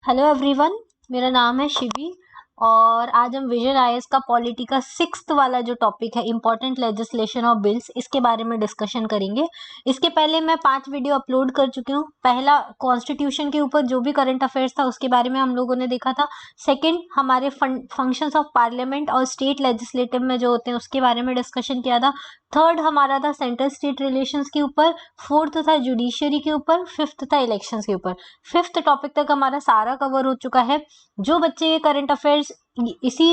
Hello everyone, मेरा नाम है शिवी और आज हम विजन आईएएस का पॉलिटी का 6th वाला जो टॉपिक है इम्पोर्टेंट लेजिस्लेशन ऑफ बिल्स, इसके बारे में डिस्कशन करेंगे। इसके पहले मैं 5 वीडियो अपलोड कर चुकी हूँ। पहला कॉन्स्टिट्यूशन के ऊपर जो भी करंट अफेयर्स था उसके बारे में हम लोगों ने देखा था। सेकंड हमारे फंक्शंस ऑफ पार्लियामेंट और स्टेट लेजिस्लेटिव में जो होते हैं उसके बारे में डिस्कशन किया था। थर्ड हमारा था सेंट्रल स्टेट रिलेशंस के ऊपर। फोर्थ था जुडिशियरी के ऊपर। फिफ्थ था इलेक्शंस के ऊपर। फिफ्थ टॉपिक तक हमारा सारा कवर हो चुका है। जो बच्चे ये करंट अफेयर्स इसी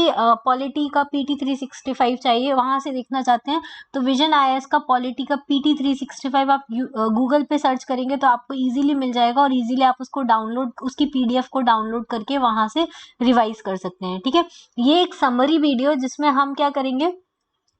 पॉलिटी का पीटी 365 चाहिए, वहां से देखना चाहते हैं, तो विजन आईएएस का पॉलिटी का पीटी 365 आप गूगल पे सर्च करेंगे तो आपको इजीली मिल जाएगा और इजीली आप उसको डाउनलोड, उसकी पीडीएफ को डाउनलोड करके वहां से रिवाइज कर सकते हैं। ठीक है, ये एक समरी वीडियो जिसमें हम क्या करेंगे,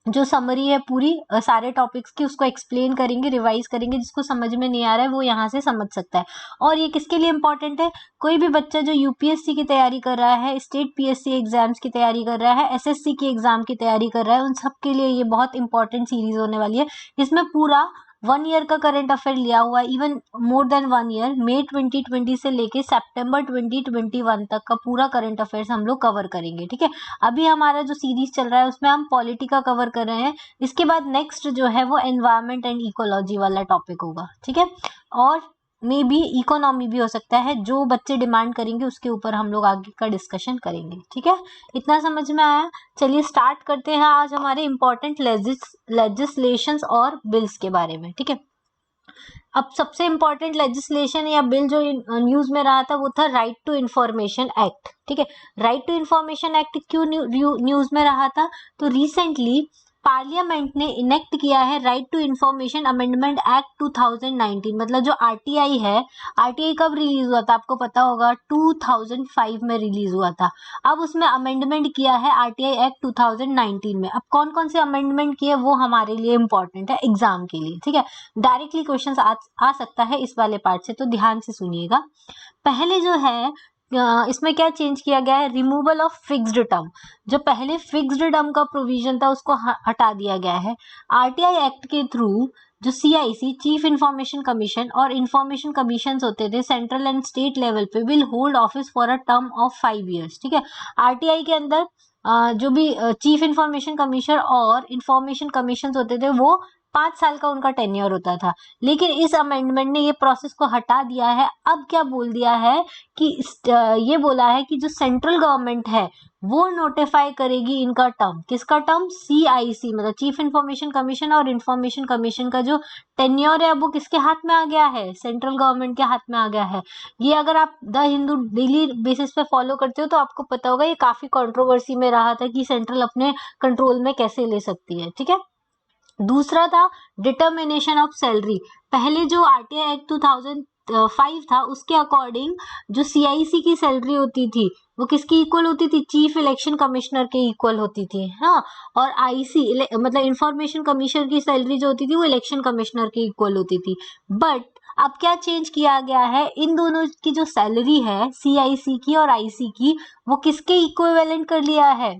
जो समरी है पूरी सारे टॉपिक्स की उसको एक्सप्लेन करेंगे, रिवाइज करेंगे। जिसको समझ में नहीं आ रहा है वो यहाँ से समझ सकता है। और ये किसके लिए इंपॉर्टेंट है? कोई भी बच्चा जो यूपीएससी की तैयारी कर रहा है, स्टेट पीएससी एग्जाम्स की तैयारी कर रहा है, एसएससी की एग्जाम की तैयारी कर रहा है, उन सब के लिए ये बहुत इंपॉर्टेंट सीरीज होने वाली है। इसमें पूरा 1 ईयर का करंट अफेयर लिया हुआ है, इवन मोर देन 1 ईयर, मई 2020 से लेके सितंबर 2021 तक का पूरा करंट अफेयर्स हम लोग कवर करेंगे। ठीक है, अभी हमारा जो सीरीज चल रहा है उसमें हम पॉलिटी का कवर कर रहे हैं। इसके बाद नेक्स्ट जो है वो एनवायरमेंट एंड इकोलॉजी वाला टॉपिक होगा। ठीक है, और मे बी इकोनॉमी भी हो सकता है, जो बच्चे डिमांड करेंगे उसके ऊपर हम लोग आगे का डिस्कशन करेंगे। ठीक है, इतना समझ में आया? चलिए स्टार्ट करते हैं आज हमारे इम्पोर्टेंट लेजिस्लेशंस और बिल्स के बारे में। ठीक है, अब सबसे इम्पोर्टेंट लेजिस्लेशन या बिल जो न्यूज में रहा था वो था राइट टू इंफॉर्मेशन एक्ट। ठीक है, राइट टू इंफॉर्मेशन एक्ट क्यों न्यूज में रहा था? तो रिसेंटली पार्लियामेंट ने इनेक्ट किया है right to information amendment act 2019। मतलब जो आरटीआई है, आरटीआई कब रिलीज हुआ था आपको पता होगा, 2005 में रिलीज हुआ था। अब उसमें अमेंडमेंट किया है आरटीआई एक्ट 2019 में। अब कौन कौन से अमेंडमेंट किए वो हमारे लिए इंपॉर्टेंट है एग्जाम के लिए। ठीक है, डायरेक्टली क्वेश्चन आ सकता है इस वाले पार्ट से, तो ध्यान से सुनिएगा। पहले जो है इसमें क्या चेंज किया गया है, रिमूवल ऑफ फिक्स्ड टर्म। जो पहले फिक्स्ड टर्म का प्रोविजन था उसको हटा दिया गया है। आरटीआई एक्ट के थ्रू जो सीआईसी, चीफ इंफॉर्मेशन कमीशन, और इंफॉर्मेशन कमीशन होते थे सेंट्रल एंड स्टेट लेवल पे, will hold office for a term of 5 years. ठीक है, आरटीआई के अंदर जो भी चीफ इंफॉर्मेशन कमीशन और इंफॉर्मेशन कमीशन होते थे वो 5 साल का उनका टेन्योर होता था। लेकिन इस अमेंडमेंट ने ये प्रोसेस को हटा दिया है। अब क्या बोल दिया है कि ये बोला है कि जो सेंट्रल गवर्नमेंट है वो नोटिफाई करेगी इनका टर्म। किसका टर्म? सीआईसी, मतलब चीफ इंफॉर्मेशन कमीशन और इंफॉर्मेशन कमीशन का जो टेन्योर है वो किसके हाथ में आ गया है? सेंट्रल गवर्नमेंट के हाथ में आ गया है। ये अगर आप द हिंदू डेली बेसिस पे फॉलो करते हो तो आपको पता होगा, ये काफी कंट्रोवर्सी में रहा था कि सेंट्रल अपने कंट्रोल में कैसे ले सकती है। ठीक है, दूसरा था डिटर्मिनेशन ऑफ सैलरी। पहले जो आरटीआई एक्ट 2005 था उसके अकॉर्डिंग जो सीआईसी की सैलरी होती थी वो किसकी इक्वल होती थी? चीफ इलेक्शन कमिश्नर के इक्वल होती थी। हाँ, और आईसी मतलब इंफॉर्मेशन कमीशन की सैलरी जो होती थी वो इलेक्शन कमिश्नर के इक्वल होती थी। बट अब क्या चेंज किया गया है, इन दोनों की जो सैलरी है सीआईसी की और आईसी की, वो किसके इक्विवेलेंट कर लिया है?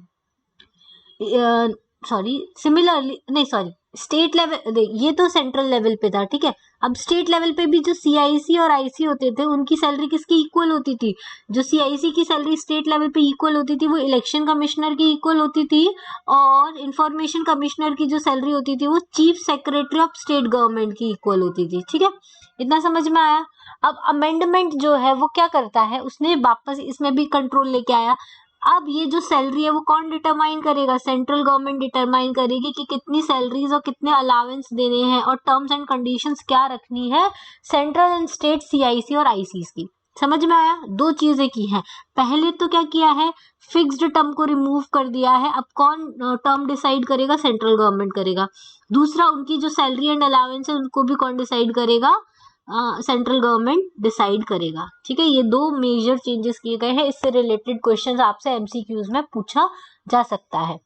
सॉरी, सिमिलरली नहीं, सॉरी, स्टेट लेवल, ये तो सेंट्रल लेवल पे था। ठीक है, अब स्टेट लेवल पे भी जो सीआईसी और आईसी होते थे उनकी सैलरी किसकी इक्वल होती थी? जो सीआईसी की सैलरी स्टेट लेवल पे इक्वल होती थी वो इलेक्शन कमिश्नर की इक्वल होती थी, और इंफॉर्मेशन कमिश्नर की जो सैलरी होती थी वो chief secretary of state government की इक्वल होती थी। ठीक है, इतना समझ में आया? अब अमेंडमेंट जो है वो क्या करता है, उसने वापस इसमें भी कंट्रोल लेके आया। अब ये जो सैलरी है वो कौन डिटरमाइन करेगा? सेंट्रल गवर्नमेंट डिटरमाइन करेगी कि कितनी सैलरीज और कितने अलावेंस देने हैं और टर्म्स एंड कंडीशंस क्या रखनी है सेंट्रल एंड स्टेट सीआईसी और आईसीस की। समझ में आया? दो चीजें की हैं। पहले तो क्या किया है, फिक्स्ड टर्म को रिमूव कर दिया है। अब कौन टर्म डिसाइड करेगा? सेंट्रल गवर्नमेंट करेगा। दूसरा, उनकी जो सैलरी एंड अलावेंस है उनको भी कौन डिसाइड करेगा? सेंट्रल गवर्नमेंट डिसाइड करेगा। ठीक है, ये दो मेजर चेंजेस किए गए हैं। इससे रिलेटेड क्वेश्चंस आपसे एमसीक्यूज में पूछा जा सकता है।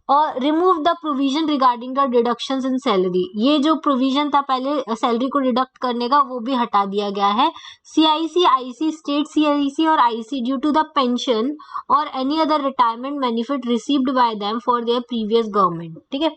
और remove the provision regarding the deductions in salary. ये जो प्रोविजन था पहले सैलरी को डिडक्ट करने का वो भी हटा दिया गया है। सीआईसी, आईसी, स्टेट सीआईसी और IC due to the pension और any other retirement benefit received by them for their previous government. ठीक है,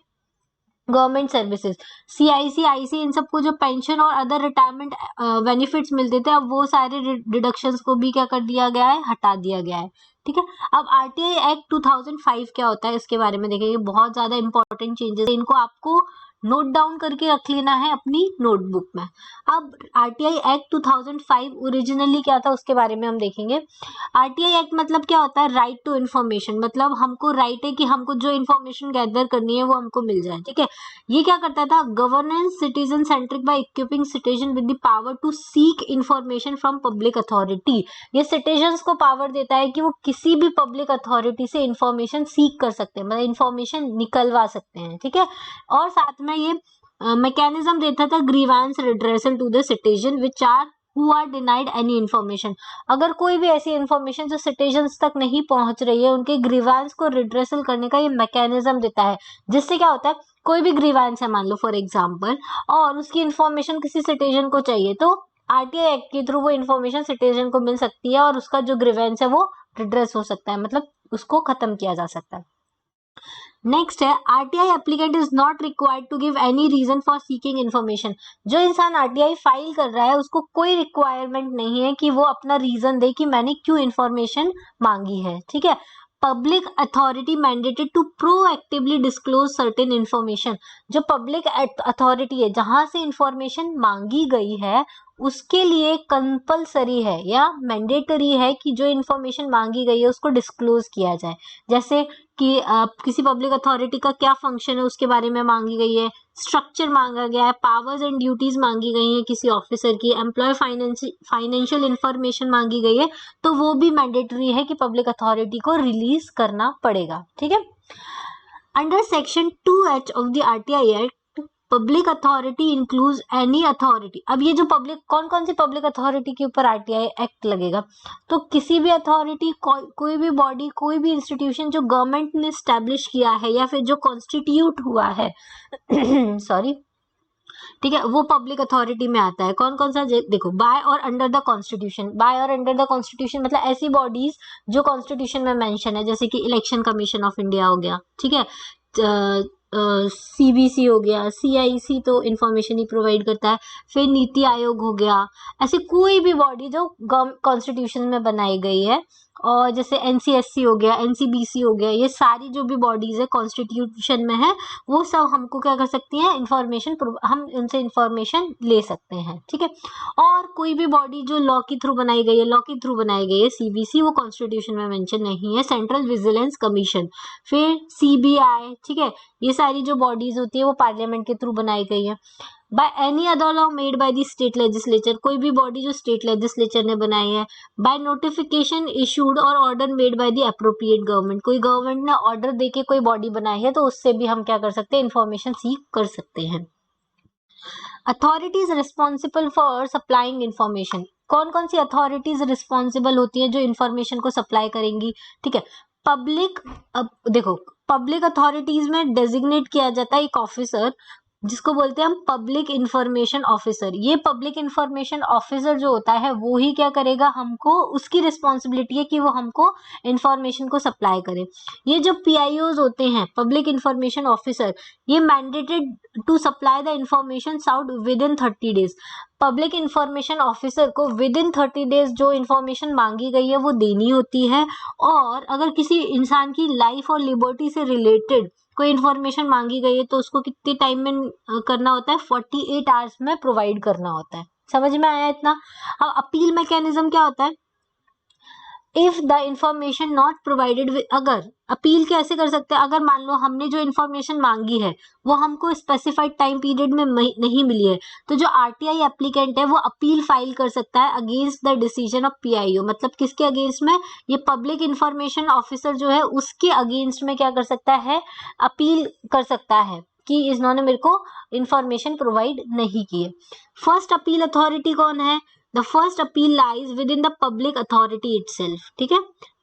गवर्नमेंट सर्विसेज, CIC, IC, इन सबको जो पेंशन और अदर रिटायरमेंट बेनिफिट्स मिलते थे, अब वो सारे डिडक्शंस को भी क्या कर दिया गया है, हटा दिया गया है। ठीक है, अब RTI एक्ट 2005 क्या होता है इसके बारे में देखेंगे। बहुत ज्यादा इंपॉर्टेंट चेंजेस, इनको आपको नोट डाउन करके रख लेना है अपनी नोटबुक में। अब RTI एक्ट 2005 ओरिजिनली क्या था उसके बारे में हम देखेंगे। RTI एक्ट मतलब क्या होता है, राइट टू इन्फॉर्मेशन, मतलब हमको राइट है कि हमको जो इन्फॉर्मेशन गैदर करनी है वो हमको मिल जाए। ठीक है, ये क्या करता था, governance citizen centric by equipping citizen with the power to seek information from public authority. ये सिटीजन्स को पावर देता है कि वो किसी भी पब्लिक अथॉरिटी से इंफॉर्मेशन सीक कर सकते हैं, मतलब इंफॉर्मेशन निकलवा सकते हैं। ठीक है, और साथ में ये मैकेनिज्म देता था grievance redressal to the citizen which are who are denied any information. अगर कोई भी ऐसी इन्फॉर्मेशन जो सिटीजन्स तक नहीं पहुंच रही है, उनके ग्रीवेंस को रिड्रेसल करने का ये मैकेनिज्म देता है। जिससे क्या होता है, कोई भी ग्रीवेंस है मान लो फॉर एग्जाम्पल, और उसकी इन्फॉर्मेशन किसी सिटीजन को चाहिए, तो RTI एक्ट के थ्रू वो इन्फॉर्मेशन सिटीजन को मिल सकती है और उसका जो ग्रीवेंस है वो रिड्रेस हो सकता है, मतलब उसको खत्म किया जा सकता है। नेक्स्ट है, RTI applicant is not required to give any reason for seeking information. जो इंसान RTI फाइल कर रहा है उसको कोई रिक्वायरमेंट नहीं है कि वो अपना रीजन दे कि मैंने क्यों इन्फॉर्मेशन मांगी है। ठीक है, public authority mandated to proactively disclose certain information. जो पब्लिक अथॉरिटी है जहां से इंफॉर्मेशन मांगी गई है उसके लिए कंपलसरी है या मैंडेटरी है कि जो इन्फॉर्मेशन मांगी गई है उसको डिस्क्लोज किया जाए। जैसे कि किसी पब्लिक अथॉरिटी का क्या फंक्शन है उसके बारे में मांगी गई है, स्ट्रक्चर मांगा गया है, पावर्स एंड ड्यूटीज मांगी गई है किसी ऑफिसर की, एम्प्लॉय फाइनेंशियल इंफॉर्मेशन मांगी गई है, तो वो भी मैंडेटरी है कि पब्लिक अथॉरिटी को रिलीज करना पड़ेगा। ठीक है, under section 2H of the RTI act, public authority includes any authority. अब ये जो पब्लिक, कौन कौन सी पब्लिक अथॉरिटी के ऊपर RTI एक्ट लगेगा, तो किसी भी अथॉरिटी, कोई भी बॉडी, कोई भी इंस्टीट्यूशन जो गवर्नमेंट ने स्टैब्लिश किया है या फिर जो कॉन्स्टिट्यूट हुआ है सॉरी, ठीक है, वो पब्लिक अथॉरिटी में आता है। कौन कौन सा, देखो, बाय और अंडर द कॉन्स्टिट्यूशन। बाय और अंडर द कॉन्स्टिट्यूशन मतलब ऐसी बॉडीज जो कॉन्स्टिट्यूशन में मेंशन है, जैसे कि इलेक्शन कमीशन ऑफ इंडिया हो गया, ठीक है, CBC हो गया, CIC तो इंफॉर्मेशन ही प्रोवाइड करता है, फिर नीति आयोग हो गया, ऐसे कोई भी बॉडी जो कॉन्स्टिट्यूशन में बनाई गई है, और जैसे NCSC हो गया, NCBC हो गया, ये सारी जो भी बॉडीज है कॉन्स्टिट्यूशन में है, वो सब हमको क्या कर सकती हैं, इंफॉर्मेशन, हम उनसे इंफॉर्मेशन ले सकते हैं। ठीक है, और कोई भी बॉडी जो लॉ के थ्रू बनाई गई है, लॉ के थ्रू बनाई गई है, CBC, वो कॉन्स्टिट्यूशन में मेंशन नहीं है, सेंट्रल विजिलेंस कमीशन, फिर CBI, ठीक है, ये सारी जो बॉडीज होती है वो पार्लियामेंट के थ्रू बनाई गई है। By any other law made by the state legislature, कोई भी बॉडी जो स्टेट लेजिस्लेचर ने बनाई है। बाय नोटिफिकेशन इशूड और order made by the appropriate government, कोई गवर्नमेंट ने ऑर्डर देके कोई बॉडी बनाई है तो उससे भी हम क्या कर सकते हैं, इंफॉर्मेशन सीक कर सकते हैं। Authorities responsible for supplying information, कौन कौन सी अथॉरिटीज रिस्पॉन्सिबल होती है जो इंफॉर्मेशन को सप्लाई करेंगी। ठीक है, पब्लिक, अब देखो, पब्लिक अथॉरिटीज में डेजिग्नेट किया जाता है एक ऑफिसर जिसको बोलते हैं हम पब्लिक इंफॉर्मेशन ऑफिसर। ये पब्लिक इंफॉर्मेशन ऑफिसर जो होता है वो ही क्या करेगा, हमको, उसकी रिस्पॉन्सिबिलिटी है कि वो हमको इंफॉर्मेशन को सप्लाई करे। ये जो PIOs होते हैं, पब्लिक इंफॉर्मेशन ऑफिसर, ये mandated to supply the information sought within 30 days. Public information officer को विद इन 30 डेज जो इंफॉर्मेशन मांगी गई है वो देनी होती है, और अगर किसी इंसान की लाइफ और लिबर्टी से रिलेटेड कोई इन्फॉर्मेशन मांगी गई है तो उसको कितने टाइम में करना होता है, 48 आवर्स में प्रोवाइड करना होता है। समझ में आया इतना। अब अपील मैकेनिज्म क्या होता है, if the information not provided, अगर अपील कैसे कर सकते हैं, अगर मान लो हमने जो इन्फॉर्मेशन मांगी है वो हमको स्पेसिफाइड टाइम पीरियड में नहीं मिली है, तो जो RTI एप्लीकेंट है वो अपील फाइल कर सकता है against the decision of PIO। मतलब किसके अगेंस्ट में, ये पब्लिक इंफॉर्मेशन ऑफिसर जो है उसके अगेंस्ट में क्या कर सकता है, अपील कर सकता है कि इन्होंने मेरे को इंफॉर्मेशन प्रोवाइड नहीं की है। फर्स्ट अपील अथॉरिटी कौन है, the first appeal lies with in the public authority itself. ठीक है,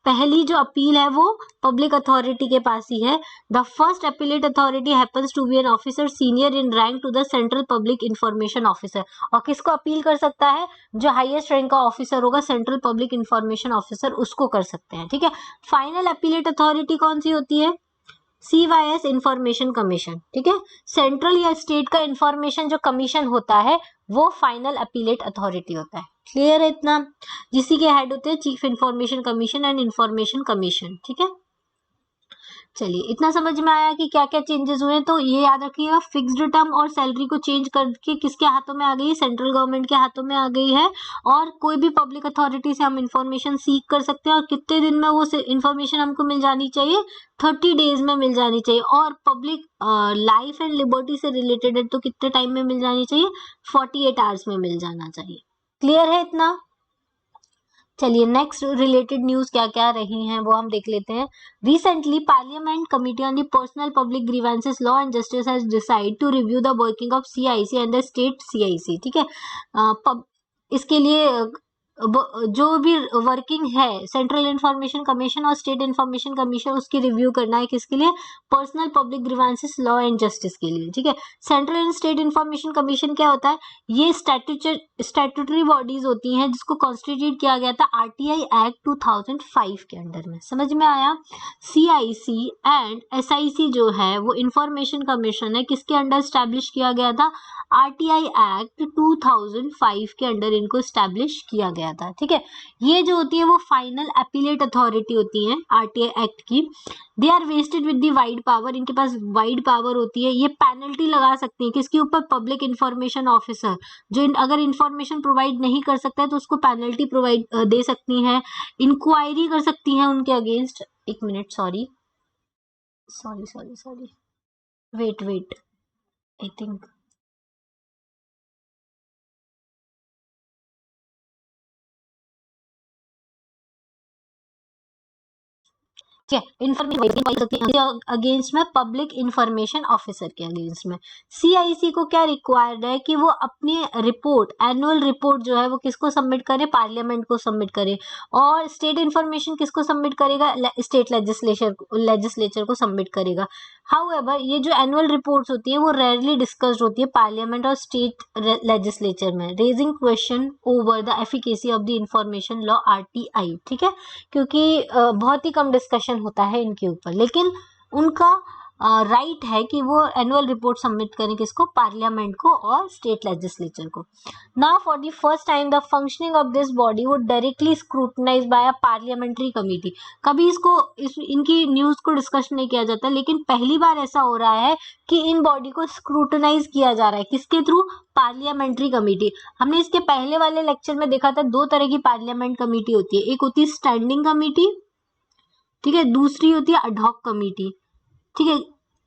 पहली जो अपील है वो पब्लिक अथॉरिटी के पास ही है। The first appellate authority happens to be an officer senior in rank to the central public information officer. और किसको अपील कर सकता है, जो हाईएस्ट रैंक का ऑफिसर होगा, सेंट्रल पब्लिक इंफॉर्मेशन ऑफिसर, उसको कर सकते हैं। ठीक है, फाइनल अपीलेट अथॉरिटी कौन सी होती है, CYS इंफॉर्मेशन कमीशन, ठीक है। सेंट्रल या स्टेट का इंफॉर्मेशन जो कमीशन होता है वो फाइनल अपीलेट अथॉरिटी होता है। क्लियर है इतना? जिसी के हेड होते हैं chief information commission and information commission, ठीक है। चलिए, इतना समझ में आया कि क्या क्या चेंजेस हुए हैं। तो ये याद रखिएगा, फिक्स्ड टर्म और सैलरी को चेंज करके किसके हाथों में आ गई? सेंट्रल गवर्नमेंट के हाथों में आ गई है। और कोई भी पब्लिक अथॉरिटी से हम इंफॉर्मेशन सीख कर सकते हैं, और कितने दिन में वो इंफॉर्मेशन हमको मिल जानी चाहिए? 30 डेज में मिल जानी चाहिए। और पब्लिक लाइफ एंड लिबर्टी से रिलेटेड है तो कितने टाइम में मिल जानी चाहिए? 48 आवर्स में मिल जाना चाहिए। क्लियर है इतना? चलिए, नेक्स्ट रिलेटेड न्यूज क्या क्या रही हैं वो हम देख लेते हैं। Recently parliament committee on the personal public grievances law and justice has decide to review the working of CIC and the state CIC, ठीक है। इसके लिए जो भी वर्किंग है सेंट्रल इंफॉर्मेशन कमीशन और स्टेट इंफॉर्मेशन कमीशन, उसकी रिव्यू करना है किसके लिए? Personal public grievances law and justice के लिए, ठीक है। Central and state information commission क्या होता है? ये स्टैट्यूटरी बॉडीज होती हैं जिसको कॉन्स्टिट्यूट किया गया था RTI एक्ट 2005 के अंडर में। समझ में आया? CIC एंड SIC जो है वो इंफॉर्मेशन कमीशन है, किसके अंडर स्टैब्लिश किया गया था? RTI एक्ट 2005 के अंडर इनको स्टैब्लिश किया गया था, ठीक है। ये जो होती है वो फाइनल अपीलेट अथॉरिटी होती है RTI एक्ट की। They are vested with the wide power, इनके पास वाइड पावर होती है। ये पेनल्टी लगा सकती है किसके ऊपर? पब्लिक इंफॉर्मेशन ऑफिसर, जो अगर इंफॉर्मेशन प्रोवाइड नहीं कर सकता है तो उसको पेनल्टी प्रोवाइड दे सकती हैं। इंक्वायरी कर सकती हैं उनके अगेंस्ट। एक minute, sorry wait I think information against में, पब्लिक इंफॉर्मेशन ऑफिसर के अगेंस्ट में। CIC को क्या रिक्वायर्ड है कि वो अपनी रिपोर्ट, एनुअल रिपोर्ट जो है वो किसको सबमिट करे? पार्लियामेंट को सबमिट करे। और स्टेट इंफॉर्मेशन किसको सबमिट करेगा? स्टेट लेजिस्लेचर को सबमिट करेगा। हाउएवर ये जो एनुअल रिपोर्ट्स होती है वो रेयरली डिस्कस्ड होती है पार्लियामेंट और स्टेट लेजिस्लेचर में, raising question over the efficacy of the information law RTI, ठीक है। क्योंकि बहुत ही कम डिस्कशन होता है इनके ऊपर, लेकिन उनका राइट है कि वो एनुअल रिपोर्ट सबमिट करें किसको? पार्लियामेंट को और स्टेट लेजिस्लेचर को। Now for the first time the functioning of this body वो directly scrutinize by a parliamentary committee. कभी इनकी न्यूज को डिस्कस नहीं किया जाता, लेकिन पहली बार ऐसा हो रहा है कि इन बॉडी को स्क्रूटनाइज किया जा रहा है। किसके थ्रू? Parliamentary committee. हमने इसके पहले वाले लेक्चर में देखा था दो तरह की पार्लियामेंट कमिटी होती है, एक होती है स्टैंडिंग कमिटी, ठीक है, दूसरी होती है अडहॉक कमिटी, ठीक है।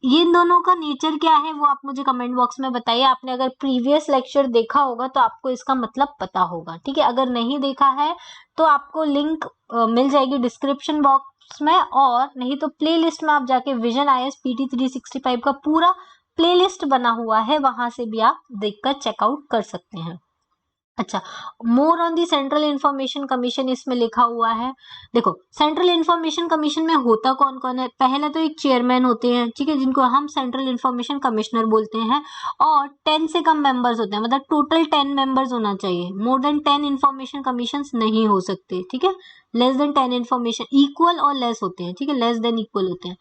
ये इन दोनों का नेचर क्या है वो आप मुझे कमेंट बॉक्स में बताइए। आपने अगर प्रीवियस लेक्चर देखा होगा तो आपको इसका मतलब पता होगा, ठीक है। अगर नहीं देखा है तो आपको लिंक मिल जाएगी डिस्क्रिप्शन बॉक्स में, और नहीं तो प्लेलिस्ट में आप जाके विजन IAS PT 365 का पूरा प्लेलिस्ट बना हुआ है, वहां से भी आप देखकर चेकआउट कर सकते हैं। अच्छा, more on the central information commission इसमें लिखा हुआ है। देखो, सेंट्रल इंफॉर्मेशन कमीशन में होता कौन कौन है? पहले तो एक चेयरमैन होते हैं, ठीक है, जिनको हम सेंट्रल इंफॉर्मेशन कमिश्नर बोलते हैं, और 10 से कम मेंबर्स होते हैं, मतलब टोटल 10 मेंबर्स होना चाहिए। मोर देन 10 इंफॉर्मेशन कमीशन नहीं हो सकते, ठीक है। लेस देन 10 इंफॉर्मेशन, इक्वल और लेस होते हैं, ठीक है, लेस देन इक्वल होते हैं।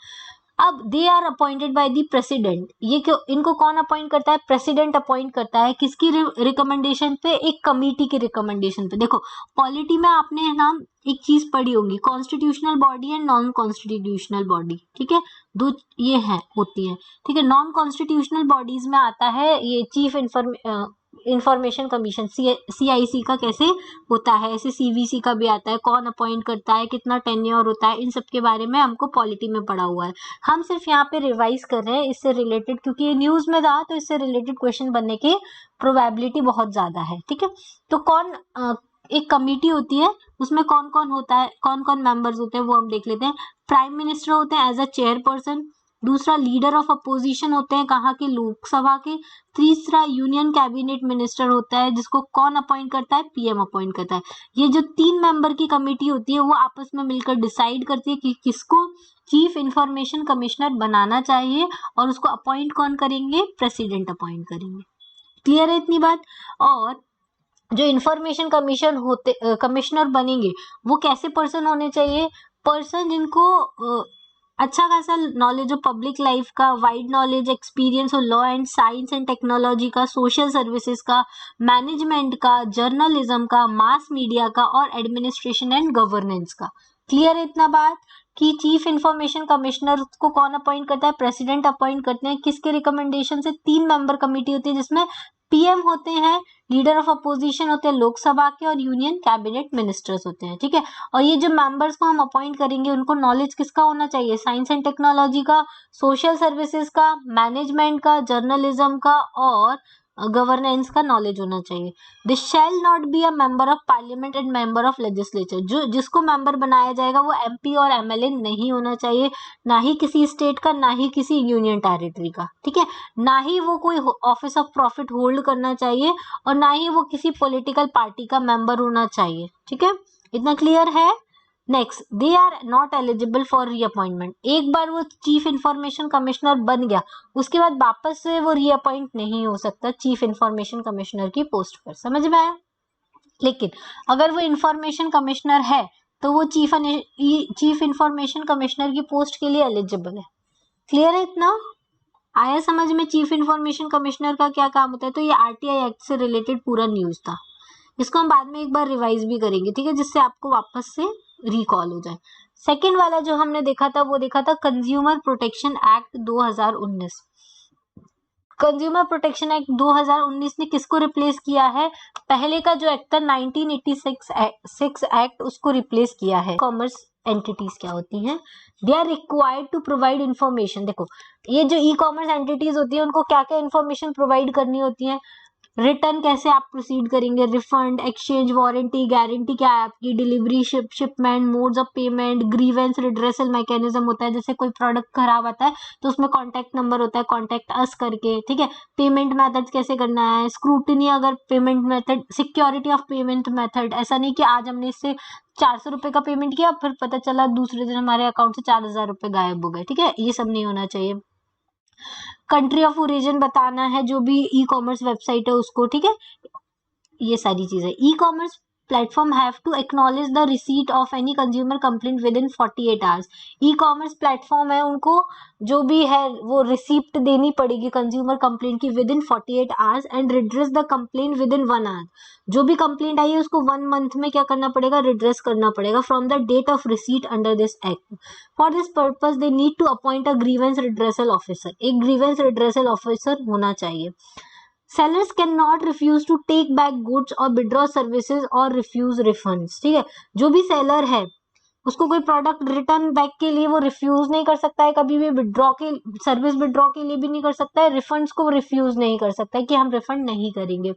अब they are appointed by the president. ये क्यों? इनको कौन अपॉइंट करता है? प्रेसिडेंट अपॉइंट करता है। किसकी रिकमेंडेशन पे? एक कमिटी की रिकमेंडेशन पे। देखो, पॉलिटी में आपने ना एक चीज पढ़ी होगी, constitutional body and non constitutional body, ठीक है, दो ये है होती है, ठीक है। नॉन कॉन्स्टिट्यूशनल बॉडीज में आता है ये चीफ इंफॉर्मेशन कमीशन, CIC का कैसे होता है, ऐसे CVC का भी आता है, कौन अपॉइंट करता है, कितना टेन्योर होता है, इन सब के बारे में हमको पॉलिटी में पढ़ा हुआ है। हम सिर्फ यहाँ पे रिवाइज कर रहे हैं इससे रिलेटेड, क्योंकि ये न्यूज में था तो इससे रिलेटेड क्वेश्चन बनने की प्रोबेबिलिटी बहुत ज्यादा है, ठीक है। तो एक कमिटी होती है, उसमें कौन कौन होता है, कौन कौन मेंबर्स होते हैं वो हम देख लेते हैं। प्राइम मिनिस्टर होते हैं एज अ चेयरपर्सन। दूसरा, लीडर ऑफ अपोजिशन होते हैं, कहाँ के? लोकसभा के। तीसरा, यूनियन कैबिनेट मिनिस्टर होता है, जिसको कौन अपॉइंट करता है? PM अपॉइंट करता है। ये जो 3 मेंबर की कमेटी होती है वो आपस में मिलकर डिसाइड करती है कि किसको चीफ इंफॉर्मेशन कमिश्नर बनाना चाहिए, और उसको अपॉइंट कौन करेंगे? प्रेसिडेंट अपॉइंट करेंगे। क्लियर है इतनी बात? और जो इंफॉर्मेशन कमिश्नर बनेंगे वो कैसे पर्सन होने चाहिए? पर्सन जिनको अच्छा खासा नॉलेज हो पब्लिक लाइफ का, वाइड नॉलेज एक्सपीरियंस हो law and science and technology का, सोशल सर्विसेज का, मैनेजमेंट का, जर्नलिज्म का, मास मीडिया का और एडमिनिस्ट्रेशन एंड गवर्नेंस का। क्लियर है इतना बात कि चीफ इंफॉर्मेशन कमिश्नर को कौन अपॉइंट करता है? प्रेसिडेंट अपॉइंट करते हैं। किसके रिकमेंडेशन से? 3 मेंबर कमेटी होती है जिसमें पीएम होते हैं, लीडर ऑफ अपोजिशन होते हैं लोकसभा के और यूनियन कैबिनेट मिनिस्टर्स होते हैं। ठीक है, और ये जो मेंबर्स को हम अपॉइंट करेंगे उनको नॉलेज किसका होना चाहिए? साइंस एंड टेक्नोलॉजी का, सोशल सर्विसेज का, मैनेजमेंट का, जर्नलिज्म का और गवर्नेंस का नॉलेज होना चाहिए। This shall not be a member of parliament and member of legislature. जो जिसको मेंबर बनाया जाएगा वो एमपी और एमएलए नहीं होना चाहिए, ना ही किसी स्टेट का, ना ही किसी यूनियन टेरिटरी का। ठीक है, ना ही वो कोई ऑफिस ऑफ प्रॉफिट होल्ड करना चाहिए और ना ही वो किसी पॉलिटिकल पार्टी का मेंबर होना चाहिए। ठीक है, इतना क्लियर है? Next, they are not eligible for reappointment. एक बार वो चीफ इंफॉर्मेशन कमिश्नर बन गया उसके बाद वापस से वो रीअपॉइंट नहीं हो सकता चीफ इंफॉर्मेशन कमिश्नर की पोस्ट पर। समझ में आया? लेकिन अगर वो इंफॉर्मेशन कमिश्नर है तो वो चीफ इंफॉर्मेशन कमिश्नर की पोस्ट के लिए एलिजिबल है। क्लियर है इतना? आया समझ में चीफ इंफॉर्मेशन कमिश्नर का क्या काम होता है? तो ये आरटीआई एक्ट से रिलेटेड पूरा न्यूज था, इसको हम बाद में एक बार रिवाइज भी करेंगे। ठीक है, जिससे आपको वापस से रिकॉल हो जाए। सेकंड वाला जो हमने देखा था वो देखा था consumer protection act 2019। Consumer protection act 2019 ने किसको रिप्लेस किया है? पहले का जो एक्ट था 1986 एक्ट, उसको रिप्लेस किया है। कॉमर्स एंटिटीज क्या होती हैं? They are required to provide information. देखो, ये जो ई कॉमर्स एंटिटीज होती है उनको क्या क्या इंफॉर्मेशन प्रोवाइड करनी होती है? रिटर्न कैसे आप प्रोसीड करेंगे, रिफंड, एक्सचेंज, वारंटी, गारंटी क्या है आपकी, delivery, shipment, modes of payment, grievance redressal mechanism होता है। जैसे कोई प्रोडक्ट खराब आता है तो उसमें कॉन्टैक्ट नंबर होता है, कॉन्टैक्ट अस करके। ठीक है, पेमेंट मेथड कैसे करना है, स्क्रूटनी अगर payment method, security of payment method. ऐसा नहीं कि आज हमने इससे 400 रुपए का पेमेंट किया फिर पता चला दूसरे दिन हमारे अकाउंट से 4000 रुपए गायब हो गए। ठीक है, ये सब नहीं होना चाहिए। कंट्री ऑफ ओरिजिन बताना है जो भी ई कॉमर्स वेबसाइट है उसको। ठीक है, ये सारी चीजें। E commerce platform have to acknowledge the receipt of any consumer complaint within 48 hours. E commerce platform है, उनको जो भी है वो रिसीप्ट देनी पड़ेगी कंज्यूमर कंप्लेंट की within 48 hours and redress the complaint within 1 hour. जो भी कंप्लेंट आई है उसको 1 मंथ में क्या करना पड़ेगा? रिड्रेस करना पड़ेगा from the date of receipt under this act. For this purpose they need to appoint a grievance redressal officer. एक ग्रीवेंस रिड्रेसल ऑफिसर होना चाहिए। Sellers cannot refuse to take back goods or withdraw services or refuse refunds। ठीक है, जो भी seller है उसको कोई प्रोडक्ट रिटर्न बैक के लिए वो रिफ्यूज नहीं कर सकता है, कभी भी विड्रॉ के सर्विस विड्रॉ के लिए भी नहीं कर सकता है, रिफंड्स को रिफ्यूज नहीं कर सकता है कि हम रिफंड नहीं करेंगे।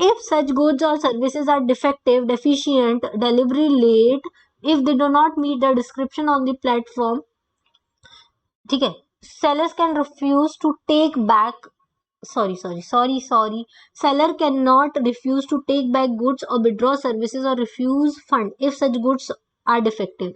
If such goods or services are defective, deficient, delivery late, if they do not meet the description on the platform, ठीक है, sellers can refuse to take back seller cannot refuse to take back goods or withdraw services or refuse fund if such goods are defective।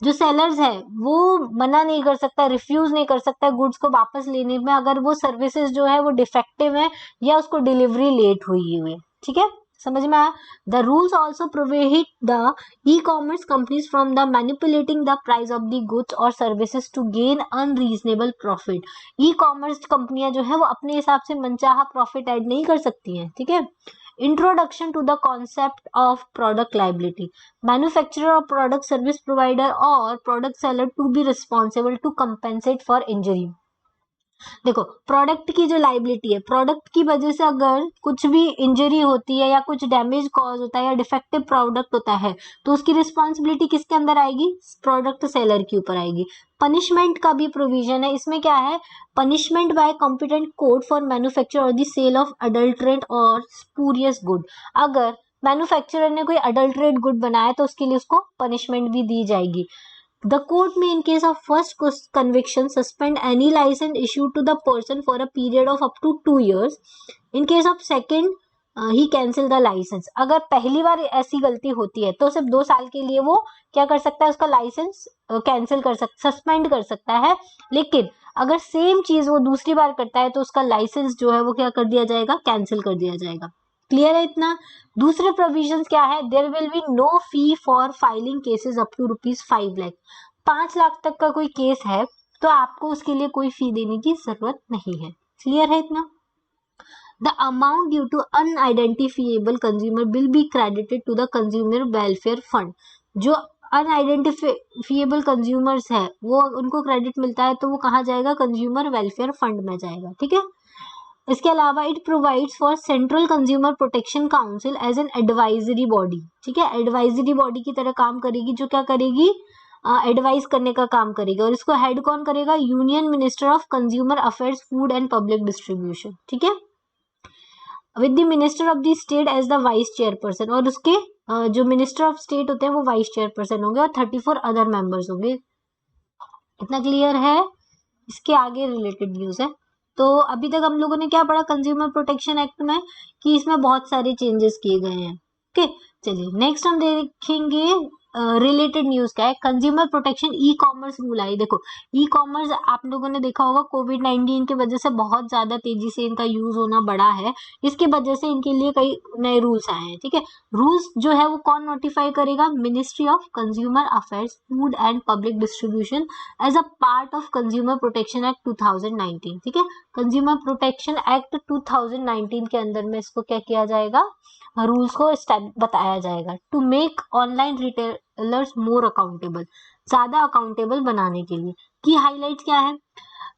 जो sellers है वो मना नहीं कर सकता, refuse नहीं कर सकता गुड्स को वापस लेने में अगर वो सर्विसेज जो है वो डिफेक्टिव है या उसको डिलीवरी लेट हुई है। ठीक है, समझ में आया? The rules also prohibit the e commerce companies from the manipulating the price of the goods और services to gain unreasonable profit. E commerce कंपनियां जो है वो अपने हिसाब से मनचाहा प्रॉफिट ऐड नहीं कर सकती हैं। ठीक है, introduction to the concept of product liability. Manufacturer और प्रोडक्ट सर्विस प्रोवाइडर और product seller to be responsible to compensate for injury. देखो, प्रोडक्ट की जो लाइबिलिटी है, प्रोडक्ट की वजह से अगर कुछ भी इंजरी होती है या कुछ डैमेज कॉज होता है या डिफेक्टिव प्रोडक्ट होता है तो उसकी रिस्पॉन्सिबिलिटी किसके अंदर आएगी? प्रोडक्ट सेलर के ऊपर आएगी। पनिशमेंट का भी प्रोविजन है इसमें। क्या है? Punishment bye competent court for manufacture और द सेल ऑफ अडल्ट्रेट और स्पूरियस गुड। अगर मैन्युफैक्चरर ने कोई अडल्ट्रेट गुड बनाया तो उसके लिए उसको पनिशमेंट भी दी जाएगी। The court may, in case of first conviction, suspend any license issued to the person for a period of up to 2 years. In case of second, he cancel the license। अगर पहली बार ऐसी गलती होती है तो सिर्फ 2 साल के लिए वो क्या कर सकता है? उसका लाइसेंस कैंसिल कर सकता, सस्पेंड कर सकता है। लेकिन अगर सेम चीज वो दूसरी बार करता है तो उसका लाइसेंस जो है वो क्या कर दिया जाएगा? कैंसिल कर दिया जाएगा। क्लियर है इतना? दूसरे प्रोविजंस क्या है? There will be no fee for filing cases up to ₹5 lakh. 5 lakh तक का कोई केस है तो आपको उसके लिए कोई फी देने की जरूरत नहीं है। क्लियर है इतना? The amount due to unidentifiable consumer will be credited to the consumer welfare fund. जो अनआइडेंटिफिएबल कंज्यूमर्स है वो उनको क्रेडिट मिलता है तो वो कहाँ जाएगा? कंज्यूमर वेलफेयर फंड में जाएगा। ठीक है। इसके अलावा it provides for central consumer protection council as an advisory body. ठीक है, एडवाइजरी बॉडी की तरह काम करेगी, जो क्या करेगी? एडवाइस करने का काम करेगी। और इसको हेड कौन करेगा? Union minister of consumer affairs, food and public distribution. ठीक है, with the minister of the state as the vice chairperson. और उसके जो मिनिस्टर ऑफ स्टेट होते हैं वो वाइस चेयरपर्सन होंगे और 34 अदर मेंबर्स होंगे। इतना क्लियर है? इसके आगे रिलेटेड न्यूज है। तो अभी तक हम लोगों ने क्या पढ़ा कंज्यूमर प्रोटेक्शन एक्ट में, कि इसमें बहुत सारे चेंजेस किए गए हैं। ओके, चलिए नेक्स्ट हम देखेंगे रिलेटेड न्यूज क्या है। Consumer protection e commerce rule I. देखो, ई कॉमर्स आप लोगों ने देखा होगा कोविड-19 की वजह से बहुत ज्यादा तेजी से इनका यूज होना बढ़ा है। इसकी वजह से इनके लिए कई नए रूल्स आए हैं। ठीक है, रूल्स जो है वो कौन नोटिफाई करेगा? Ministry of consumer affairs, food and public distribution as a part of consumer protection act 2019। ठीक है, कंज्यूमर प्रोटेक्शन एक्ट 2019 के अंदर में इसको क्या किया जाएगा? रूल्स को बताया जाएगा to make online retailers more accountable, ज्यादा अकाउंटेबल बनाने के लिए। की हाईलाइट क्या है?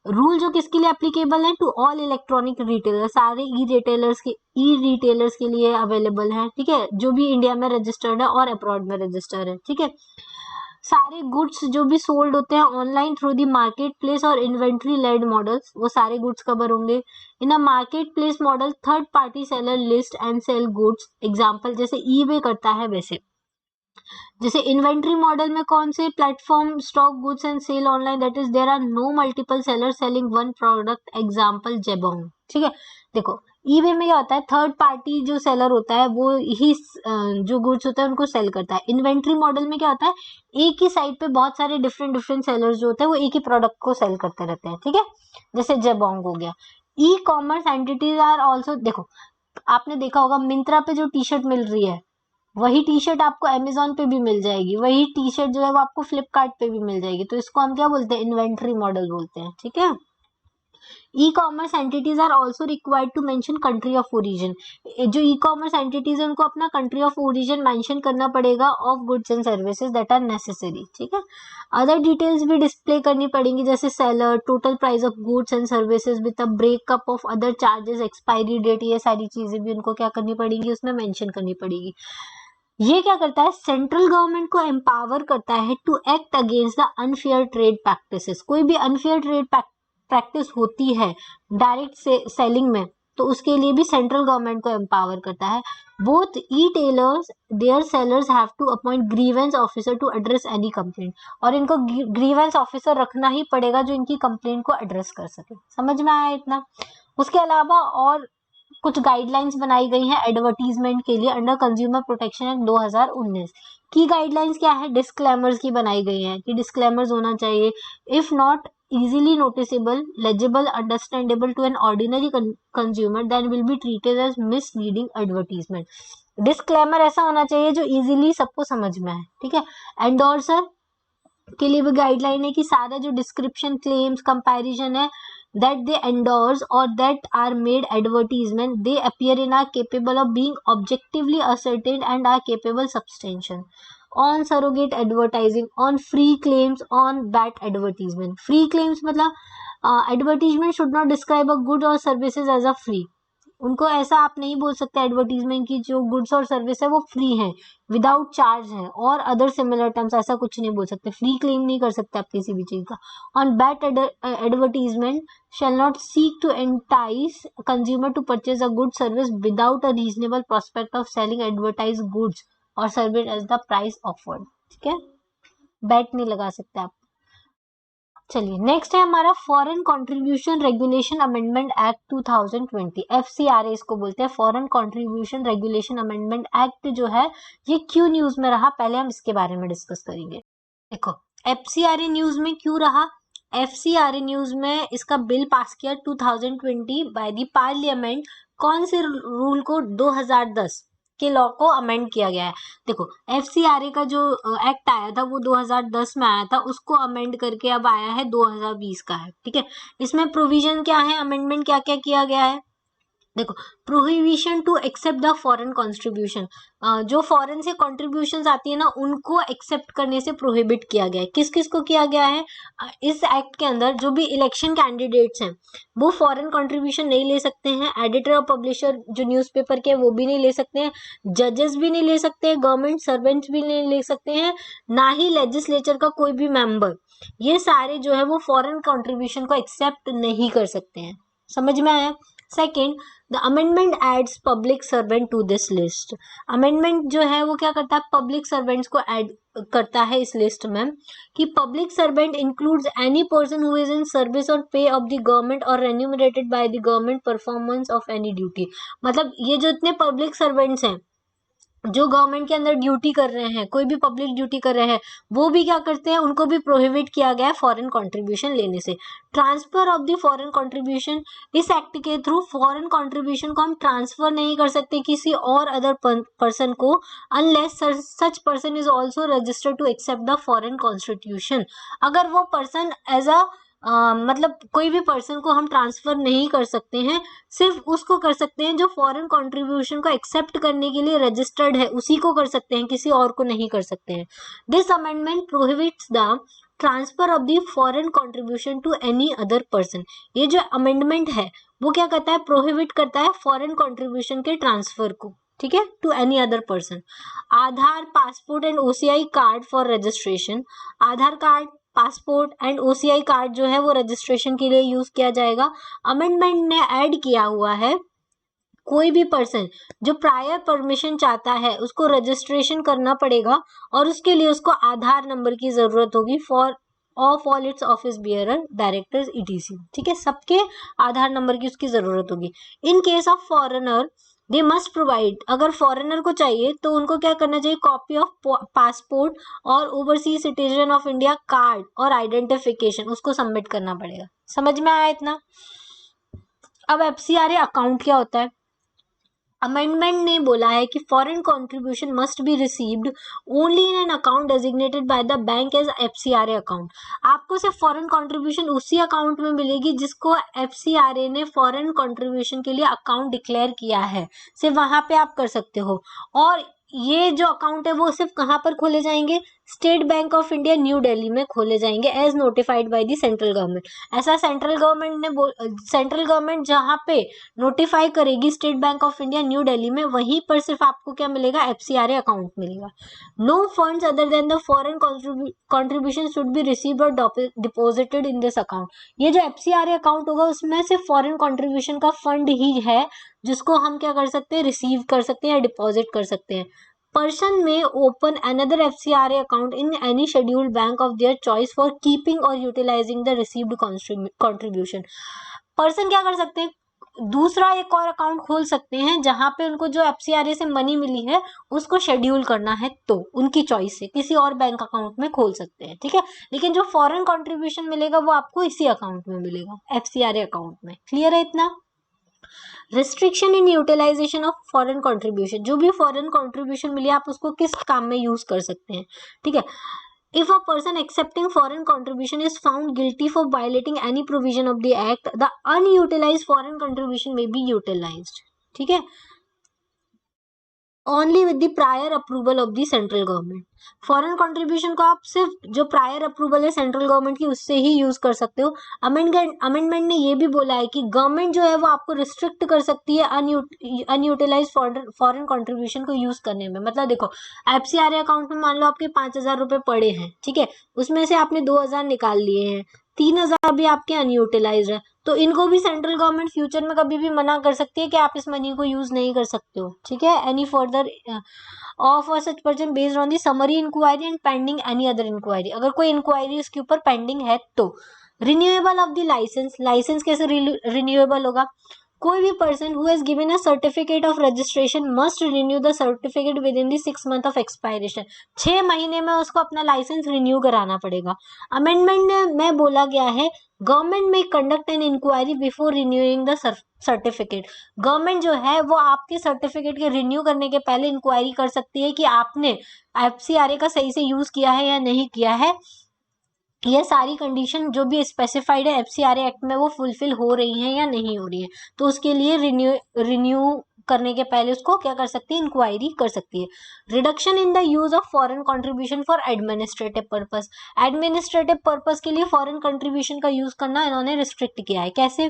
रूल जो किसके लिए एप्लीकेबल है? टू ऑल इलेक्ट्रॉनिक रिटेलर, सारे ई रिटेलर्स के लिए अवेलेबल है। ठीक है, जो भी इंडिया में रजिस्टर्ड है और अब्रॉड में रजिस्टर्ड है। ठीक है, सारे गुड्स जो भी सोल्ड होते हैं online through the market place और इन्वेंट्री लेड मॉडल्स, वो सारे गुड्स कवर होंगे। In a market place model third party seller list and sell goods, example जैसे ईबे करता है वैसे। जैसे इन्वेंट्री मॉडल में कौन से? Platform stock goods and sell online, that is there are no multiple seller selling one product, example Jabong. ठीक है, देखो ईबे में क्या होता है? थर्ड पार्टी जो सेलर होता है वो ही जो गुड्स होता है उनको सेल करता है। इन्वेंट्री मॉडल में क्या होता है? एक ही साइट पे बहुत सारे डिफरेंट सेलर्स जो होते हैं वो एक ही प्रोडक्ट को सेल करते रहते हैं। ठीक है, जैसे जेबोंग हो गया। E commerce entities are also, देखो आपने देखा होगा मिंत्रा पे जो टी शर्ट मिल रही है वही टी शर्ट आपको अमेजोन पे भी मिल जाएगी, वही टी शर्ट जो है वो आपको फ्लिपकार्ट पे भी मिल जाएगी। तो इसको हम क्या बोलते हैं? इन्वेंट्री मॉडल बोलते हैं। ठीक है, e commerce entities are also required to mention country of origin. जो ई कॉमर्स एंटिटीज है उनको अपना कंट्री ऑफ ओरिजिन मेंशन करना पड़ेगा of goods and services that are necessary. ठीक है, अदर डिटेल्स भी डिस्प्ले करनी पड़ेंगी जैसे seller, total price of goods and services with a breakup of other charges, expiry date, ये सारी चीजें भी उनको क्या करनी पड़ेगी? उसमें मेंशन करनी पड़ेगी। ये क्या करता है? सेंट्रल गवर्नमेंट को एम्पावर करता है to act against the unfair trade practices. कोई भी अनफेयर ट्रेड प्रैक्टिस होती है डायरेक्ट सेलिंग में तो उसके लिए भी सेंट्रल गवर्नमेंट को एम्पावर करता है। Both e tailers their sellers have to appoint grievance officer to address any complaint, और इनको ग्रीवेंस ऑफिसर रखना ही पड़ेगा जो इनकी कंप्लेंट को एड्रेस कर सके। समझ में आया इतना? उसके अलावा और कुछ गाइडलाइंस बनाई गई हैं एडवर्टीजमेंट के लिए अंडर कंज्यूमर प्रोटेक्शन एक्ट 2019। की गाइडलाइंस क्या है? डिस्क्लेमर्स की बनाई गई हैं कि डिस्क्लेमर्स होना चाहिए। If not easily noticeable, legible, understandable to an ordinary consumer, then will be treated as misleading advertisement. Disclaimer ऐसा होना चाहिए जो इजीली सबको समझ में आए। ठीक है, एंडोर्सर के लिए भी गाइडलाइन है कि सारे जो डिस्क्रिप्शन, क्लेम्स, कंपैरिजन है that they endorse or that are made advertisement, they appear in are capable of being objectively ascertained and are capable substantiation. On surrogate advertising, on free claims, on bad advertisement. Free claims मतलब advertisement should not describe a good or services as a free. उनको ऐसा आप नहीं बोल सकते advertisement की जो goods और सर्विस है वो फ्री है, विदाउट चार्ज है, और अदर सिमिलर टर्म्स, ऐसा कुछ नहीं बोल सकते। फ्री क्लेम नहीं कर सकते आप किसी भी चीज का। On bait advertisement shall not seek to entice consumer to purchase a good service without a reasonable prospect of selling advertise goods और service as the price offered. ठीक है, बैट नहीं लगा सकते आप। चलिए नेक्स्ट है हमारा foreign contribution regulation amendment act 2020, FCRA इसको बोलते हैं। Foreign contribution regulation amendment act जो है ये क्यों न्यूज में रहा, पहले हम इसके बारे में डिस्कस करेंगे। देखो FCRA न्यूज में क्यों रहा? FCRA न्यूज में इसका बिल पास किया 2020 बाय द पार्लियामेंट। कौन से रूल को? 2010 के लॉ को अमेंड किया गया है। देखो FCRA का जो एक्ट आया था वो 2010 में आया था, उसको अमेंड करके अब आया है 2020 का है। ठीक है, इसमें प्रोविजन क्या है, अमेंडमेंट क्या क्या किया गया है। देखो prohibition to accept the foreign contribution, जो फॉरेन से कॉन्ट्रीब्यूशन आती है ना उनको एक्सेप्ट करने से प्रोहिबिट किया गया है। किस किस को किया गया है, इस एक्ट के अंदर जो भी इलेक्शन कैंडिडेट्स हैं वो फॉरेन कॉन्ट्रीब्यूशन नहीं ले सकते हैं, एडिटर और पब्लिशर जो न्यूज़पेपर के वो भी नहीं ले सकते हैं, जजेस भी नहीं ले सकते हैं, गवर्नमेंट सर्वेंट्स भी नहीं ले सकते हैं, ना ही लेजिस्लेचर का कोई भी मेंबर, ये सारे जो है वो फॉरेन कॉन्ट्रीब्यूशन को एक्सेप्ट नहीं कर सकते हैं। समझ में आया। Second, the amendment adds public servant to this list. Amendment जो है वो क्या करता है, पब्लिक सर्वेंट्स को ऐड करता है इस लिस्ट में, कि public servant includes any person who is in service और पे ऑफ द गवर्नमेंट और remunerated by the government performance of any duty. मतलब ये जो इतने पब्लिक सर्वेंट्स हैं जो गवर्नमेंट के अंदर ड्यूटी कर रहे हैं, कोई भी पब्लिक ड्यूटी कर रहे हैं, वो भी क्या करते हैं, उनको भी प्रोहिबिट किया गया है फॉरेन कंट्रीब्यूशन लेने से। Transfer of the foreign contribution, इस एक्ट के थ्रू फॉरेन कंट्रीब्यूशन को हम ट्रांसफर नहीं कर सकते किसी और अदर पर्सन को, unless such person is also registered to accept the foreign constitution. अगर वो पर्सन एज अ मतलब कोई भी पर्सन को हम ट्रांसफर नहीं कर सकते हैं, सिर्फ उसको कर सकते हैं जो फॉरेन कंट्रीब्यूशन को एक्सेप्ट करने के लिए रजिस्टर्ड है, उसी को कर सकते हैं, किसी और को नहीं कर सकते हैं। This amendment prohibits the transfer of the foreign contribution to any other person. ये जो अमेंडमेंट है वो क्या करता है, प्रोहिबिट करता है फॉरेन कंट्रीब्यूशन के ट्रांसफर को, ठीक है, to any other person. Aadhaar, passport and OCI card for registration. Aadhaar card, passport and OCI card जो है वो रजिस्ट्रेशन के लिए यूज किया जाएगा। अमेंडमेंट ने ऐड किया हुआ है, कोई भी पर्सन जो प्रायर परमिशन चाहता है उसको रजिस्ट्रेशन करना पड़ेगा और उसके लिए उसको आधार नंबर की जरूरत होगी for of all it's office bearer, directors ETC। ठीक है, सबके आधार नंबर की उसकी जरूरत होगी। In case of foreigner they must provide, अगर फॉरेनर को चाहिए तो उनको क्या करना चाहिए, कॉपी ऑफ पासपोर्ट और overseas citizen of India card और आइडेंटिफिकेशन उसको सबमिट करना पड़ेगा। समझ में आया इतना। अब FCRA अकाउंट क्या होता है। अमेंडमेंट ने बोला है कि foreign contribution must be received only in an account designated by the bank as FCRA account. आपको सिर्फ फॉरेन कंट्रीब्यूशन उसी अकाउंट में मिलेगी जिसको FCRA ने फॉरेन कंट्रीब्यूशन के लिए अकाउंट डिक्लेयर किया है, सिर्फ वहां पे आप कर सकते हो। और ये जो अकाउंट है वो सिर्फ कहाँ पर खोले जाएंगे, state bank of India new Delhi में खोले जाएंगे as notified by the central government. ऐसा सेंट्रल गवर्नमेंट जहाँ पे नोटिफाई करेगी state bank of India new Delhi में, वहीं पर सिर्फ आपको क्या मिलेगा, FCRA अकाउंट मिलेगा। No funds other than the foreign contribution should be received और डिपॉजिटेड इन दिस अकाउंट। ये जो FCRA अकाउंट होगा उसमें सिर्फ फॉरेन कंट्रीब्यूशन का फंड ही है जिसको हम क्या कर सकते हैं, रिसीव कर सकते हैं या डिपॉजिट कर सकते हैं। Person may open another FCRA account in any scheduled bank of their choice for keeping or utilizing the received contribution. Person क्या कर सकते हैं, दूसरा एक और अकाउंट खोल सकते हैं जहां पे उनको जो FCRA से मनी मिली है उसको शेड्यूल करना है तो उनकी चॉइस से किसी और बैंक अकाउंट में खोल सकते हैं। ठीक है, लेकिन जो फॉरेन कंट्रीब्यूशन मिलेगा वो आपको इसी अकाउंट में मिलेगा, FCRA अकाउंट में। क्लियर है इतना। Restriction in utilization of foreign contribution, जो भी फॉरेन कंट्रीब्यूशन मिली आप उसको किस काम में यूज कर सकते हैं। ठीक है, if a person accepting foreign contribution is found guilty for violating any provision of the act, the unutilised foreign contribution में बी यूटिलाइज्ड। ठीक है, only with the prior approval of the central government. Foreign contribution को आप सिर्फ जो prior approval है central government की उससे ही यूज कर सकते हो। अमेंडमेंट ने ये भी बोला है कि गवर्नमेंट जो है वो आपको रिस्ट्रिक्ट कर सकती है अनयूटिलाइज फॉरेन कंट्रीब्यूशन को यूज करने में। मतलब देखो FCRA अकाउंट में मान लो आपके 5,000 रुपए पड़े हैं, ठीक है, उसमें से आपने 2,000 निकाल लिए हैं, 3,000 भी आपके अनयूटिलाइज है, तो इनको भी सेंट्रल गवर्नमेंट फ्यूचर में कभी भी मना कर सकती है कि आप इस मनी को यूज नहीं कर सकते हो। ठीक है, any further of such person based on the summary inquiry and pending any other inquiry. अगर कोई इंक्वायरी इसके ऊपर पेंडिंग है तो renewable of the license. License कैसे रिन्यूएबल होगा, कोई भी person who has given a certificate of registration must renew the certificate within the 6 month of expiration. 6 महीने में उसको अपना लाइसेंस रिन्यू कराना पड़ेगा। अमेंडमेंट में बोला गया है गवर्नमेंट में conduct an inquiry before renewing the certificate. Government जो है वो आपके सर्टिफिकेट के रिन्यू करने के पहले इंक्वायरी कर सकती है कि आपने FCRA का सही से यूज किया है या नहीं किया है, ये सारी कंडीशन जो भी स्पेसिफाइड है FCRA एक्ट में वो फुलफिल हो रही हैं या नहीं हो रही है, तो उसके लिए रिन्यू करने के पहले उसको क्या कर सकती है, इंक्वायरी कर सकती है। Reduction in the use of foreign contribution for administrative purpose. Administrative purpose के लिए फॉरेन कंट्रीब्यूशन का यूज करना इन्होंने रिस्ट्रिक्ट किया है। कैसे?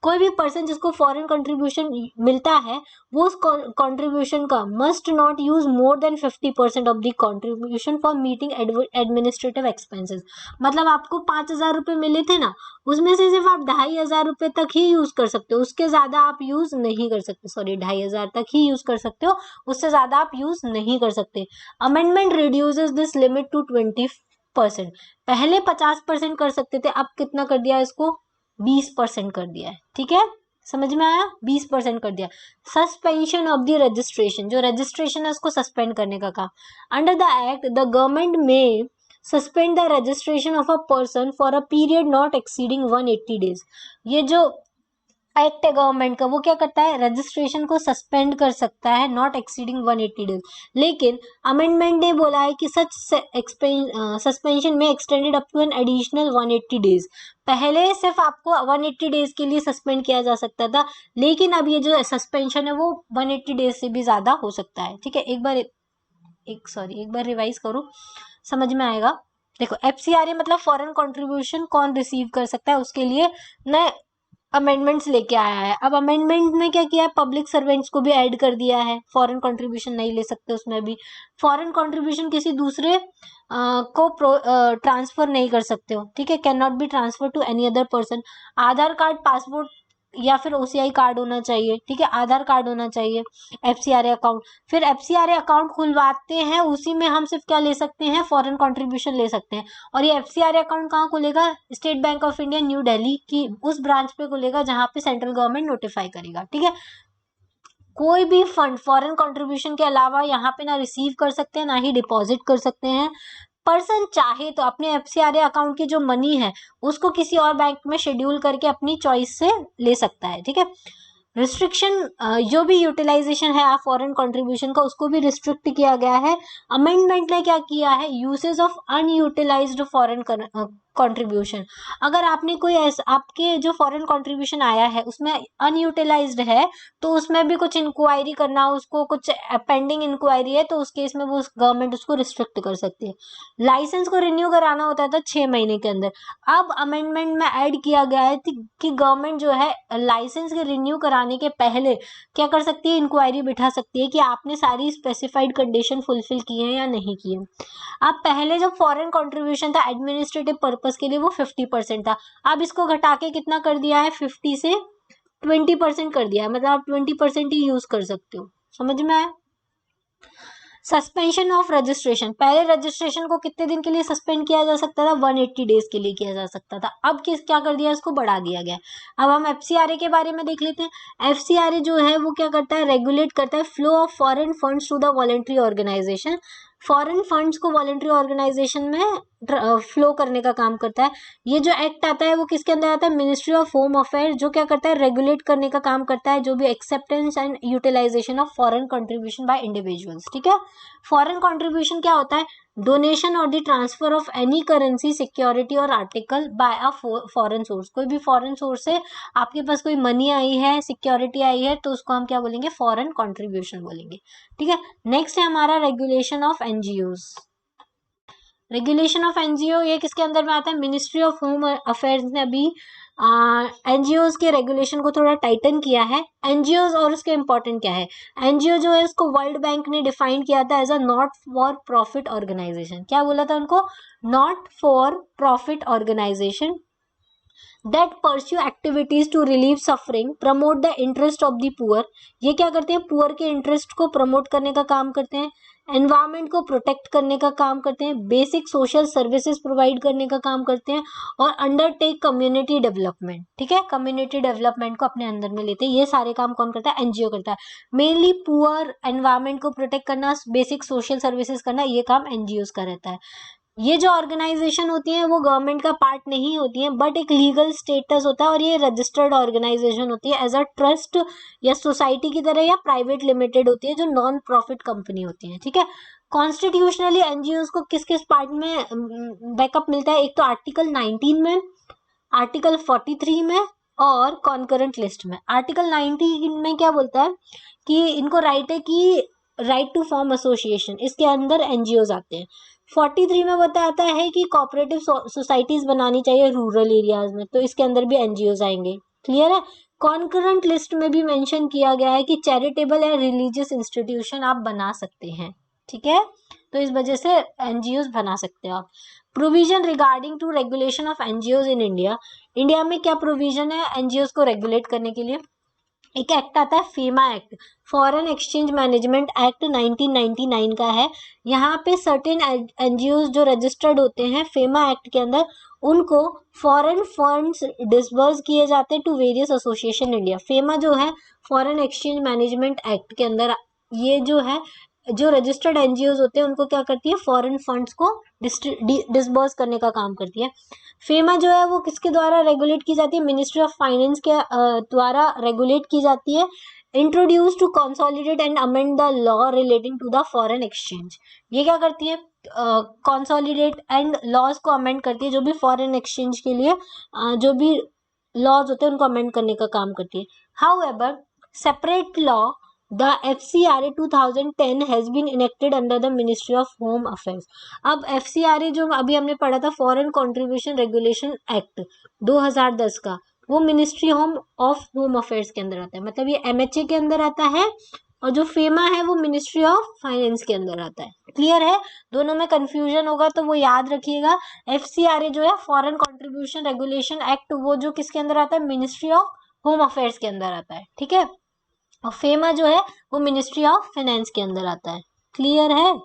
कोई भी पर्सन जिसको फॉरेन कंट्रीब्यूशन मिलता है वो उस कंट्रीब्यूशन का must not use more than 50% of the contribution for meeting administrative expenses. मतलब आपको 5,000 रुपये मिले थे ना, उसमें से सिर्फ आप 2,500 रुपये तक ही यूज कर सकते हो, उसके ज्यादा आप यूज नहीं कर सकते। सॉरी, 2,500 तक ही यूज कर सकते हो, उससे ज्यादा आप यूज नहीं कर सकते। Amendment reduces this limit to 20%। पहले 50% कर सकते थे, अब कितना कर दिया इसको, 20% कर दिया है। ठीक है, समझ में आया? 20% कर दिया। सस्पेंशन ऑफ द रजिस्ट्रेशन, जो रजिस्ट्रेशन है उसको सस्पेंड करने का काम। Under the act the government में suspend the registration of a person for a period not exceeding 180 days. ये जो एक्ट है गवर्नमेंट का वो क्या करता है, रजिस्ट्रेशन को सस्पेंड कर सकता है नॉट एक्सीडिंग 180 डेज। लेकिन अमेंडमेंट ने बोला है कि सच सस्पेंशन में extended up to an additional 180 days. पहले सिर्फ आपको 180 डेज के लिए सस्पेंड किया जा सकता था, लेकिन अब ये जो सस्पेंशन है वो 180 डेज से भी ज्यादा हो सकता है। ठीक है, एक बार रिवाइज करो, समझ में आएगा। देखो, FCRA मतलब फॉरेन कंट्रीब्यूशन कौन रिसीव कर सकता है, उसके लिए नए अमेंडमेंट्स लेके आया है। अब अमेंडमेंट में क्या किया है, पब्लिक सर्वेंट्स को भी ऐड कर दिया है, फॉरेन कंट्रीब्यूशन नहीं ले सकते उसमें भी। फॉरेन कंट्रीब्यूशन किसी दूसरे को ट्रांसफर नहीं कर सकते हो। ठीक है, can not be transfer to any other person. Aadhaar card, passport या फिर OCI कार्ड होना चाहिए। ठीक है, आधार कार्ड होना चाहिए। FCRA अकाउंट, फिर FCRA अकाउंट खुलवाते हैं, उसी में हम सिर्फ क्या ले सकते हैं, फॉरेन कंट्रीब्यूशन ले सकते हैं। और ये FCRA अकाउंट कहाँ खुलेगा, state bank of India new Delhi की उस ब्रांच पे खुलेगा जहां पे सेंट्रल गवर्नमेंट नोटिफाई करेगा। ठीक है, कोई भी फंड फॉरेन कंट्रीब्यूशन के अलावा यहाँ पे ना रिसीव कर सकते हैं ना ही डिपॉजिट कर सकते हैं। पर्सन चाहे तो अपने FCRA अकाउंट की जो मनी है उसको किसी और बैंक में शेड्यूल करके अपनी चॉइस से ले सकता है। ठीक है, रिस्ट्रिक्शन जो भी यूटिलाइजेशन है फॉरेन कंट्रीब्यूशन का उसको भी रिस्ट्रिक्ट किया गया है। अमेंडमेंट ने क्या किया है, usage of unutilised foreign contribution. अगर आपने कोई ऐसा, आपके जो फॉरेन कंट्रीब्यूशन आया है उसमें अनयूटिलाइज्ड है तो उसमें भी कुछ इंक्वायरी करना, उसको कुछ पेंडिंग इंक्वायरी है तो उस केस में वो गवर्नमेंट उसको रिस्ट्रिक्ट कर सकती है। लाइसेंस को रिन्यू कराना होता था 6 महीने के अंदर। अब अमेंडमेंट में ऐड किया गया है कि गवर्नमेंट जो है लाइसेंस के रिन्यू कराने के पहले क्या कर सकती है, इंक्वायरी बिठा सकती है कि आपने सारी स्पेसिफाइड कंडीशन फुलफिल की है या नहीं की है। अब पहले जब फॉरेन कंट्रीब्यूशन था एडमिनिस्ट्रेटिव पर्पस के लिए वो 50% था, अब इसको घटा के कितना कर दिया है, 50 से 20% कर दिया है। मतलब आप 20% ही यूज कर सकते हो। समझ में आया? सस्पेंशन ऑफ रजिस्ट्रेशन, पहले रजिस्ट्रेशन को कितने दिन के लिए सस्पेंड किया जा सकता था, 180 डेज के लिए किया जा सकता था। अब क्या कर दिया, इसको बढ़ा दिया गया। अब हम FCRA के बारे में देख लेते हैं। FCRA जो है वो क्या करता है, रेगुलेट करता है flow of foreign funds to the voluntary organization. Foreign funds को वॉलंटरी ऑर्गेनाइजेशन में फ्लो करने का काम करता है। ये जो एक्ट आता है वो किसके अंदर आता है, मिनिस्ट्री ऑफ होम अफेयर, जो क्या करता है, रेगुलेट करने का काम करता है जो भी acceptance and utilization of foreign contribution by individuals. ठीक है, फॉरेन कंट्रीब्यूशन क्या होता है, डोनेशन और the transfer of any currency, security और article by a foreign source. कोई भी फॉरेन सोर्स से आपके पास कोई मनी आई है, सिक्योरिटी आई है, तो उसको हम क्या बोलेंगे, फॉरेन कंट्रीब्यूशन बोलेंगे। ठीक है, नेक्स्ट है हमारा regulation of NGOs। Regulation of NGO ये किसके अंदर में आता है, मिनिस्ट्री ऑफ होम अफेयर्स ने अभी NGOs के रेगुलेशन को थोड़ा टाइटन किया है। NGOs और उसके इम्पोर्टेंट क्या है, NGO जो है उसको वर्ल्ड बैंक ने डिफाइन किया था as a not for profit organization. क्या बोला था उनको, not for profit organization that pursue activities to relieve suffering, promote the interest of the poor. ये क्या करते हैं, पुअर के इंटरेस्ट को प्रमोट करने का काम करते हैं। एनवायरमेंट को प्रोटेक्ट करने का काम करते हैं, बेसिक सोशल सर्विसेज प्रोवाइड करने का काम करते हैं और अंडरटेक कम्युनिटी डेवलपमेंट। ठीक है, कम्युनिटी डेवलपमेंट को अपने अंदर में लेते हैं। ये सारे काम कौन करता है? एनजीओ करता है। मेनली पुअर एनवायरमेंट को प्रोटेक्ट करना, बेसिक सोशल सर्विसेज करना, ये काम एनजीओ का रहता है। ये जो ऑर्गेनाइजेशन होती है वो गवर्नमेंट का पार्ट नहीं होती है, बट एक लीगल स्टेटस होता है और ये रजिस्टर्ड ऑर्गेनाइजेशन होती है एज अ ट्रस्ट या सोसाइटी की तरह या प्राइवेट लिमिटेड होती है, जो नॉन प्रॉफिट कंपनी होती है। ठीक है, कॉन्स्टिट्यूशनली एनजीओ को किस किस पार्ट में बैकअप मिलता है? एक तो आर्टिकल 19 में, आर्टिकल 43 में और कॉन्करेंट लिस्ट में। आर्टिकल 19 में क्या बोलता है कि इनको राइट है कि राइट टू फॉर्म एसोसिएशन, इसके अंदर एनजीओ आते हैं। 43 में बताता है कि कोऑपरेटिव सोसाइटीज बनानी चाहिए रूरल एरियाज में, तो इसके अंदर भी एनजीओ आएंगे। क्लियर है? कॉन्करेंट लिस्ट में भी मेंशन किया गया है कि चैरिटेबल या रिलीजियस इंस्टीट्यूशन आप बना सकते हैं। ठीक है, तो इस वजह से एनजीओ बना सकते हो आप। Provision regarding to regulation of NGO in India. India में क्या प्रोविजन है एनजीओ को रेगुलेट करने के लिए? एक एक्ट आता है FEMA act, foreign exchange management act 1999 का है। यहाँ पे सर्टेन एनजीओ जो रजिस्टर्ड होते हैं फेमा एक्ट के अंदर, उनको फॉरेन फंड्स डिसबर्स किए जाते हैं to various association India. FEMA जो है फॉरेन एक्सचेंज मैनेजमेंट एक्ट के अंदर, ये जो है जो रजिस्टर्ड एनजीओ होते हैं उनको क्या करती है? फॉरेन फंड्स को डिसबर्स करने का काम करती है। फेमा जो है वो किसके द्वारा रेगुलेट की जाती है? मिनिस्ट्री ऑफ फाइनेंस के द्वारा रेगुलेट की जाती है। Introduce to consolidate and amend the law relating to the foreign exchange. ये क्या करती है? कंसोलिडेट एंड लॉज को अमेंड करती है, जो भी फॉरेन एक्सचेंज के लिए जो भी लॉज होते हैं उनको अमेंड करने का काम करती है। However separate law The FCRA 2010 has been enacted under the Ministry of Home Affairs। अब FCRA जो अभी हमने पढ़ा था फॉरेन कंट्रीब्यूशन रेगुलेशन एक्ट 2010 का, वो मिनिस्ट्री ऑफ होम अफेयर्स के अंदर आता है। मतलब ये MHA के अंदर आता है और जो फेमा है वो मिनिस्ट्री ऑफ फाइनेंस के अंदर आता है। क्लियर है? दोनों में कंफ्यूजन होगा तो वो याद रखिएगा। FCRA जो है फॉरेन कंट्रीब्यूशन रेगुलेशन एक्ट, वो जो किसके अंदर आता है? मिनिस्ट्री ऑफ होम अफेयर्स के अंदर आता है। ठीक है, और फेमा जो है वो मिनिस्ट्री ऑफ फाइनेंस के अंदर आता है। क्लियर है?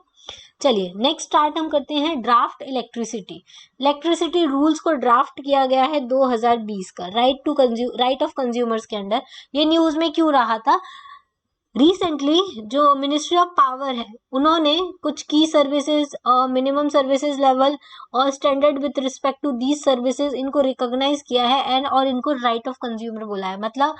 चलिए नेक्स्ट स्टार्ट हम करते हैं ड्राफ्ट इलेक्ट्रिसिटी। इलेक्ट्रिसिटी रूल्स को ड्राफ्ट किया गया है 2020 का, राइट ऑफ कंज्यूमर्स के अंडर। ये न्यूज में क्यों रहा था? रिसेंटली जो मिनिस्ट्री ऑफ पावर है उन्होंने कुछ की सर्विसेज, मिनिमम सर्विसेज लेवल और standard with respect to these services, इनको रिकॉग्नाइज किया है एंड और इनको राइट ऑफ कंज्यूमर बोला है। मतलब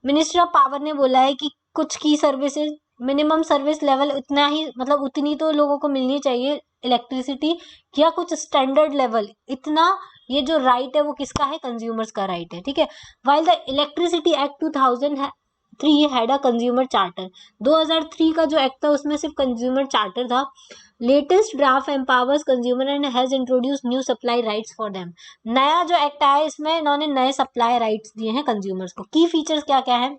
मिनिस्ट्री ऑफ पावर ने बोला है कि कुछ की सर्विसेज, मिनिमम सर्विस लेवल उतना ही, मतलब उतनी तो लोगों को मिलनी चाहिए इलेक्ट्रिसिटी, या कुछ स्टैंडर्ड लेवल इतना, ये जो राइट है वो किसका है? कंज्यूमर्स का राइट है। ठीक है, while the electricity act 2003 had a consumer charter. 2003 का जो एक्ट था उसमें सिर्फ कंज्यूमर चार्टर था। Latest draft empowers consumer and has introduce new supply rights for them. नया जो एक्ट आया इसमें इन्होंने नए सप्लाई राइट्स दिए हैं कंज्यूमर्स को। की फीचर्स क्या क्या है?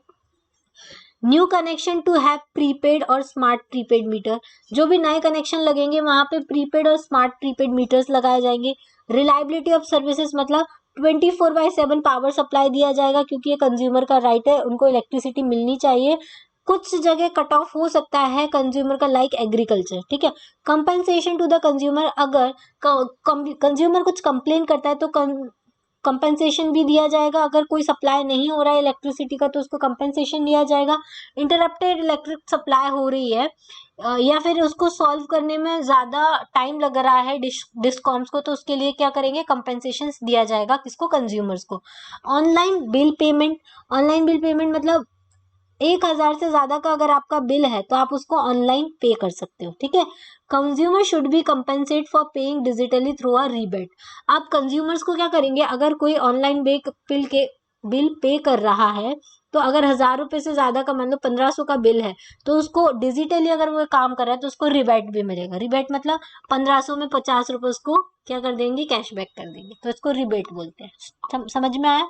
New connection to have prepaid और स्मार्ट प्रीपेड मीटर। जो भी नए कनेक्शन लगेंगे वहां पे प्रीपेड और स्मार्ट प्रीपेड मीटर्स लगाए जाएंगे। रिलायबिलिटी ऑफ सर्विसेज, मतलब 24/7 पावर सप्लाई दिया जाएगा, क्योंकि ये कंज्यूमर का राइट है, उनको इलेक्ट्रिसिटी मिलनी चाहिए। कुछ जगह कट ऑफ हो सकता है कंज्यूमर का, लाइक एग्रीकल्चर। ठीक है, कंपनसेशन टू द कंज्यूमर, अगर कंज्यूमर कुछ कंप्लेन करता है तो कंपनसेशन भी दिया जाएगा। अगर कोई सप्लाई नहीं हो रहा है इलेक्ट्रिसिटी का तो उसको कंपनसेशन दिया जाएगा। इंटरप्टेड इलेक्ट्रिक सप्लाई हो रही है या फिर उसको सॉल्व करने में ज़्यादा टाइम लग रहा है डिस्कॉम्स को, तो उसके लिए क्या करेंगे? कंपनसेशन दिया जाएगा। किसको? कंज्यूमर्स को। Online bill payment, online bill payment मतलब 1000 से ज़्यादा का अगर आपका बिल है तो आप उसको ऑनलाइन पे कर सकते हो। ठीक है, consumer should be compensate for paying digitally through a rebate. आप कंज्यूमर्स को क्या करेंगे? अगर कोई ऑनलाइन बिल पे कर रहा है तो अगर 1000 रुपये से ज़्यादा का, मतलब 1500 का बिल है, तो उसको डिजिटली अगर वो काम कर रहा है तो उसको रिबेट भी मिलेगा। रिबेट मतलब 1500 में 50 रुपये उसको क्या कर देंगे? कैशबैक कर देंगे, तो इसको रिबेट बोलते हैं। समझ में आया?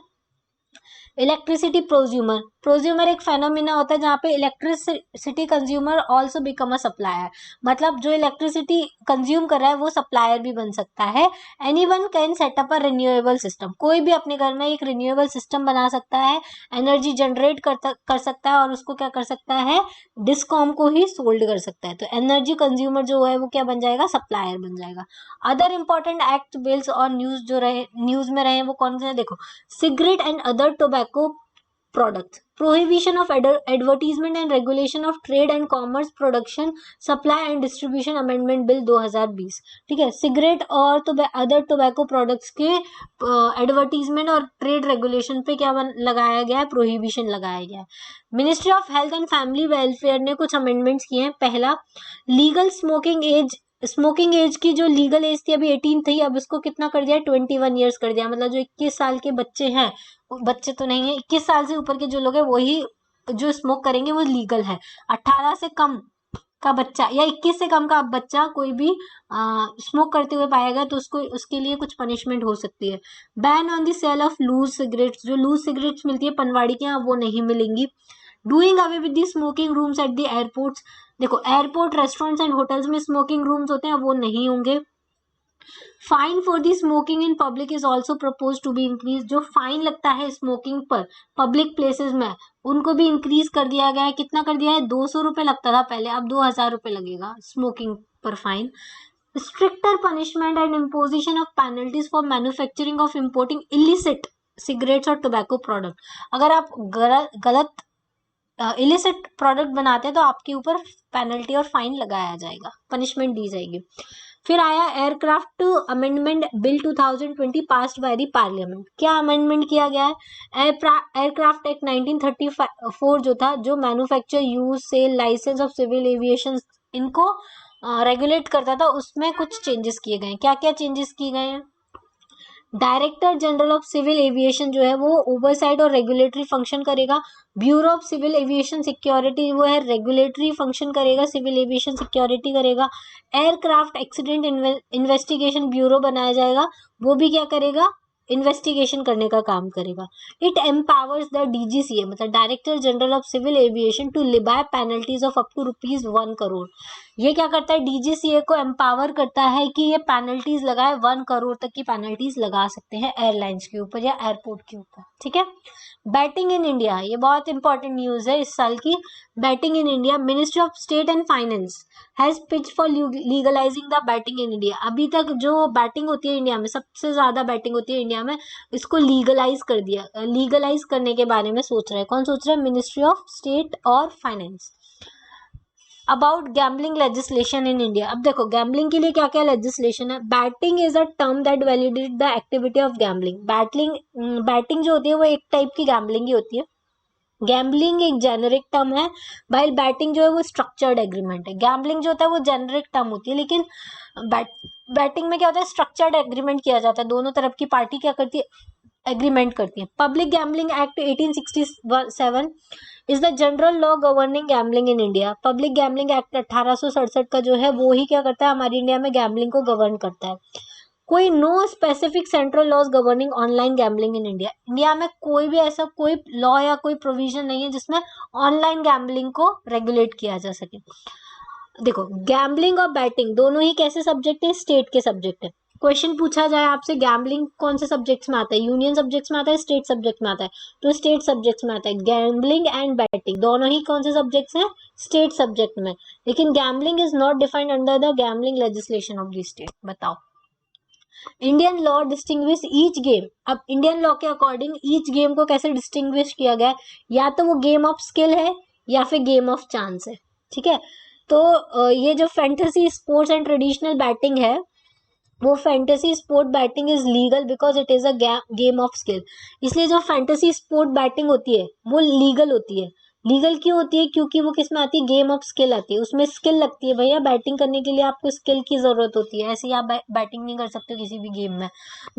इलेक्ट्रिसिटी प्रोज्यूमर, प्रोज्यूमर एक फेनोमिना होता है जहाँ पे electricity consumer also become a supplier, मतलब जो इलेक्ट्रिसिटी कंज्यूम कर रहा है वो सप्लायर भी बन सकता है। Anyone can setup a renewable system, कोई भी अपने घर में एक रिन्यूएबल सिस्टम बना सकता है, एनर्जी जनरेट कर सकता है और उसको क्या कर सकता है, डिस्कॉम को ही सोल्ड कर सकता है। तो एनर्जी कंज्यूमर जो है वो क्या बन जाएगा, सप्लायर बन जाएगा। अदर इंपॉर्टेंट एक्ट, बिल्स और न्यूज में रहे वो कौन से हैं, देखो, cigarette and other tobacco products, prohibition of advertisement and regulation of trade and commerce, production, supply and distribution amendment bill 2020। ठीक है, सिगरेट और अदर टोबैको प्रोडक्ट्स के एडवर्टीजमेंट और ट्रेड रेगुलेशन पे क्या लगाया गया है, प्रोहिबिशन लगाया गया है। Ministry of health and family welfare ने कुछ अमेंडमेंट्स किए हैं। पहला, लीगल स्मोकिंग एज की जो लीगल एज थी अभी 18 थी, अब इसको कितना कर दिया, 21 ईयर्स कर दिया। मतलब जो 21 साल के बच्चे हैं, बच्चे तो नहीं है, 21 साल से ऊपर के जो लोग हैं वही जो स्मोक करेंगे वो लीगल है। 18 से कम का बच्चा या 21 से कम का बच्चा कोई भी स्मोक करते हुए पाएगा तो उसके लिए कुछ पनिशमेंट हो सकती है। Ban on the sale of loose cigarettes, जो लूज सिगरेट्स मिलती है पनवाड़ी के यहाँ वो नहीं मिलेंगी। Doing away with the smoking rooms at the airports, देखो एयरपोर्ट, रेस्टोरेंट्स एंड होटल्स में स्मोकिंग रूम्स होते हैं वो नहीं होंगे। Fine for the smoking in public is also propose to be increase, जो फाइन लगता है स्मोकिंग पर पब्लिक प्लेसेस में उनको भी इंक्रीज कर दिया गया है। कितना कर दिया है, 200 रुपये लगता था पहले, अब 2000 रुपये लगेगा स्मोकिंग पर fine. Stricter punishment and imposition of penalties for manufacturing of importing illicit cigarettes और टोबैको प्रोडक्ट, अगर आप गलत इलिसिट प्रोडक्ट बनाते हैं तो आपके ऊपर पेनल्टी और फाइन लगाया जाएगा, पनिशमेंट दी जाएगी। फिर आया aircraft amendment bill 2020 passed by the parliament. क्या अमेंडमेंट किया गया है, एयरक्राफ्ट एक्ट 1934 जो था, जो manufacture, use, sale, license of civil aviation इनको रेगुलेट करता था, उसमें कुछ चेंजेस किए गए हैं। क्या क्या चेंजेस किए गए हैं, director general of civil aviation जो है वो ओवरसाइट और रेगुलेटरी फंक्शन करेगा। Bureau of civil aviation security वो है रेगुलेटरी फंक्शन करेगा, सिविल एविएशन सिक्योरिटी करेगा। एयरक्राफ्ट एक्सीडेंट इन्वेस्टिगेशन ब्यूरो बनाया जाएगा, वो भी क्या करेगा, इन्वेस्टिगेशन करने का काम करेगा। इट एम्पावर्स द डीजीसीए, मतलब director general of civil aviation, to levy penalties of up to ₹1 crore. ये क्या करता है, डीजीसीए को एम्पावर करता है कि ये पेनल्टीज लगाए, 1 करोड़ तक की पेनल्टीज लगा सकते हैं एयरलाइंस के ऊपर या एयरपोर्ट के ऊपर। ठीक है, बैटिंग इन इंडिया, ये बहुत इंपॉर्टेंट न्यूज है इस साल की। Batting in India, ministry of state and finance has pitch for legalising the batting in India. अभी तक जो बैटिंग होती है इंडिया में, सबसे ज्यादा बैटिंग होती है इंडिया में, इसको लीगलाइज कर दिया, लीगलाइज करने के बारे में सोच रहा है। कौन सोच रहा है, मिनिस्ट्री ऑफ स्टेट और finance. About gambling legislation in India, अब देखो गैम्बलिंग के लिए क्या क्या लेजिस्लेशन है। Batting is a term that validate the activity of gambling. Batting जो होती है वो एक टाइप की गैम्बलिंग ही होती है। गैम्बलिंग एक जेनरिक टर्म है, वाइल बैटिंग जो है वो स्ट्रक्चर्ड एग्रीमेंट है। गैम्बलिंग जो होता है वो जेनरिक टर्म होती है, लेकिन बैटिंग में क्या होता है, स्ट्रक्चर्ड एग्रीमेंट किया जाता है, दोनों तरफ की पार्टी क्या करती है, एग्रीमेंट करती है। Public gambling act 1867 is the general law governing gambling in India. Public gambling act 1867 का जो है वो ही क्या करता है, हमारी इंडिया में गैम्बलिंग को गवर्न करता है। कोई no specific central laws governing online gambling in India. India में कोई भी ऐसा कोई लॉ या कोई प्रोविजन नहीं है जिसमें ऑनलाइन गैम्बलिंग को रेगुलेट किया जा सके। देखो गैम्बलिंग और बैटिंग दोनों ही कैसे सब्जेक्ट है, स्टेट के सब्जेक्ट है। क्वेश्चन पूछा जाए आपसे, गैम्बलिंग कौन से सब्जेक्ट्स में आता है, यूनियन सब्जेक्ट्स में आता है, स्टेट सब्जेक्ट में आता है, तो स्टेट सब्जेक्ट्स में आता है। गैम्बलिंग एंड बैटिंग दोनों ही कौन से सब्जेक्ट्स हैं, स्टेट सब्जेक्ट में। लेकिन gambling is not defined under the gambling legislation of the state. बताओ, Indian law distinguish each game. अब इंडियन लॉ के अकॉर्डिंग ईच गेम को कैसे डिस्टिंग्विश किया गया है, या तो वो गेम ऑफ स्किल है या फिर गेम ऑफ चांस है। ठीक है, तो ये जो fantasy sports and traditional batting है, वो fantasy sport batting is legal because it is a game of skill. इसलिए जो फैंटेसी स्पोर्ट बैटिंग होती है वो लीगल होती है। लीगल क्यों होती है, क्योंकि वो किस में आती है, गेम ऑफ स्किल आती है, उसमें स्किल लगती है। भैया बैटिंग करने के लिए आपको स्किल की जरूरत होती है, ऐसे ही आप बैटिंग नहीं कर सकते किसी भी गेम में।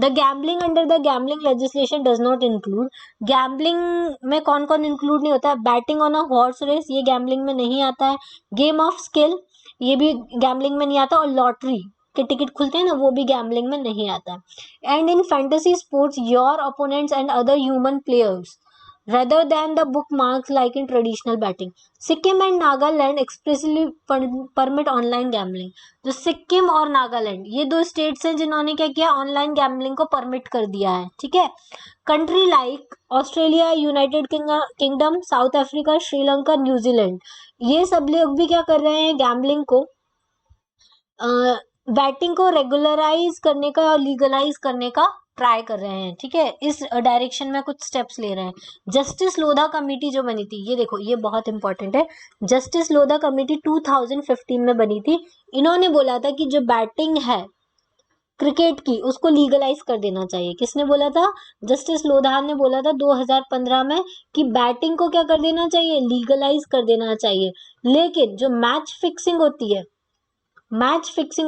The gambling under the gambling legislation does not include. Gambling में कौन कौन इंक्लूड नहीं होता है, betting on a horse race, ये गैम्बलिंग में नहीं आता है। गेम ऑफ स्किल, ये भी गैम्बलिंग में नहीं आता। और लॉटरी, के टिकट खुलते हैं ना, वो भी गैम्बलिंग में नहीं आता है। And in fantasy sports your opponents and other human players rather than the bookmarks like in traditional betting. Sikkim and Nagaland expressly permit online gambling. जो सिक्किम और नागालैंड ये दो स्टेट्स हैं जिन्होंने क्या किया, ऑनलाइन गैम्बलिंग को परमिट कर दिया है, ठीक है। Country like Australia, United kingdom, south Africa, Sri Lanka, New Zealand, ये सब लोग भी क्या कर रहे हैं, गैम्बलिंग को, बैटिंग को रेगुलराइज करने का और लीगलाइज करने का ट्राई कर रहे हैं, ठीक है। इस डायरेक्शन में कुछ स्टेप्स ले रहे हैं। जस्टिस लोधा कमेटी जो बनी थी, ये देखो ये बहुत इंपॉर्टेंट है, जस्टिस लोधा कमेटी 2015 में बनी थी। इन्होंने बोला था कि जो बैटिंग है क्रिकेट की उसको लीगलाइज कर देना चाहिए। किसने बोला था, जस्टिस लोधा ने बोला था 2015 में कि बैटिंग को क्या कर देना चाहिए, लीगलाइज कर देना चाहिए। लेकिन जो मैच फिक्सिंग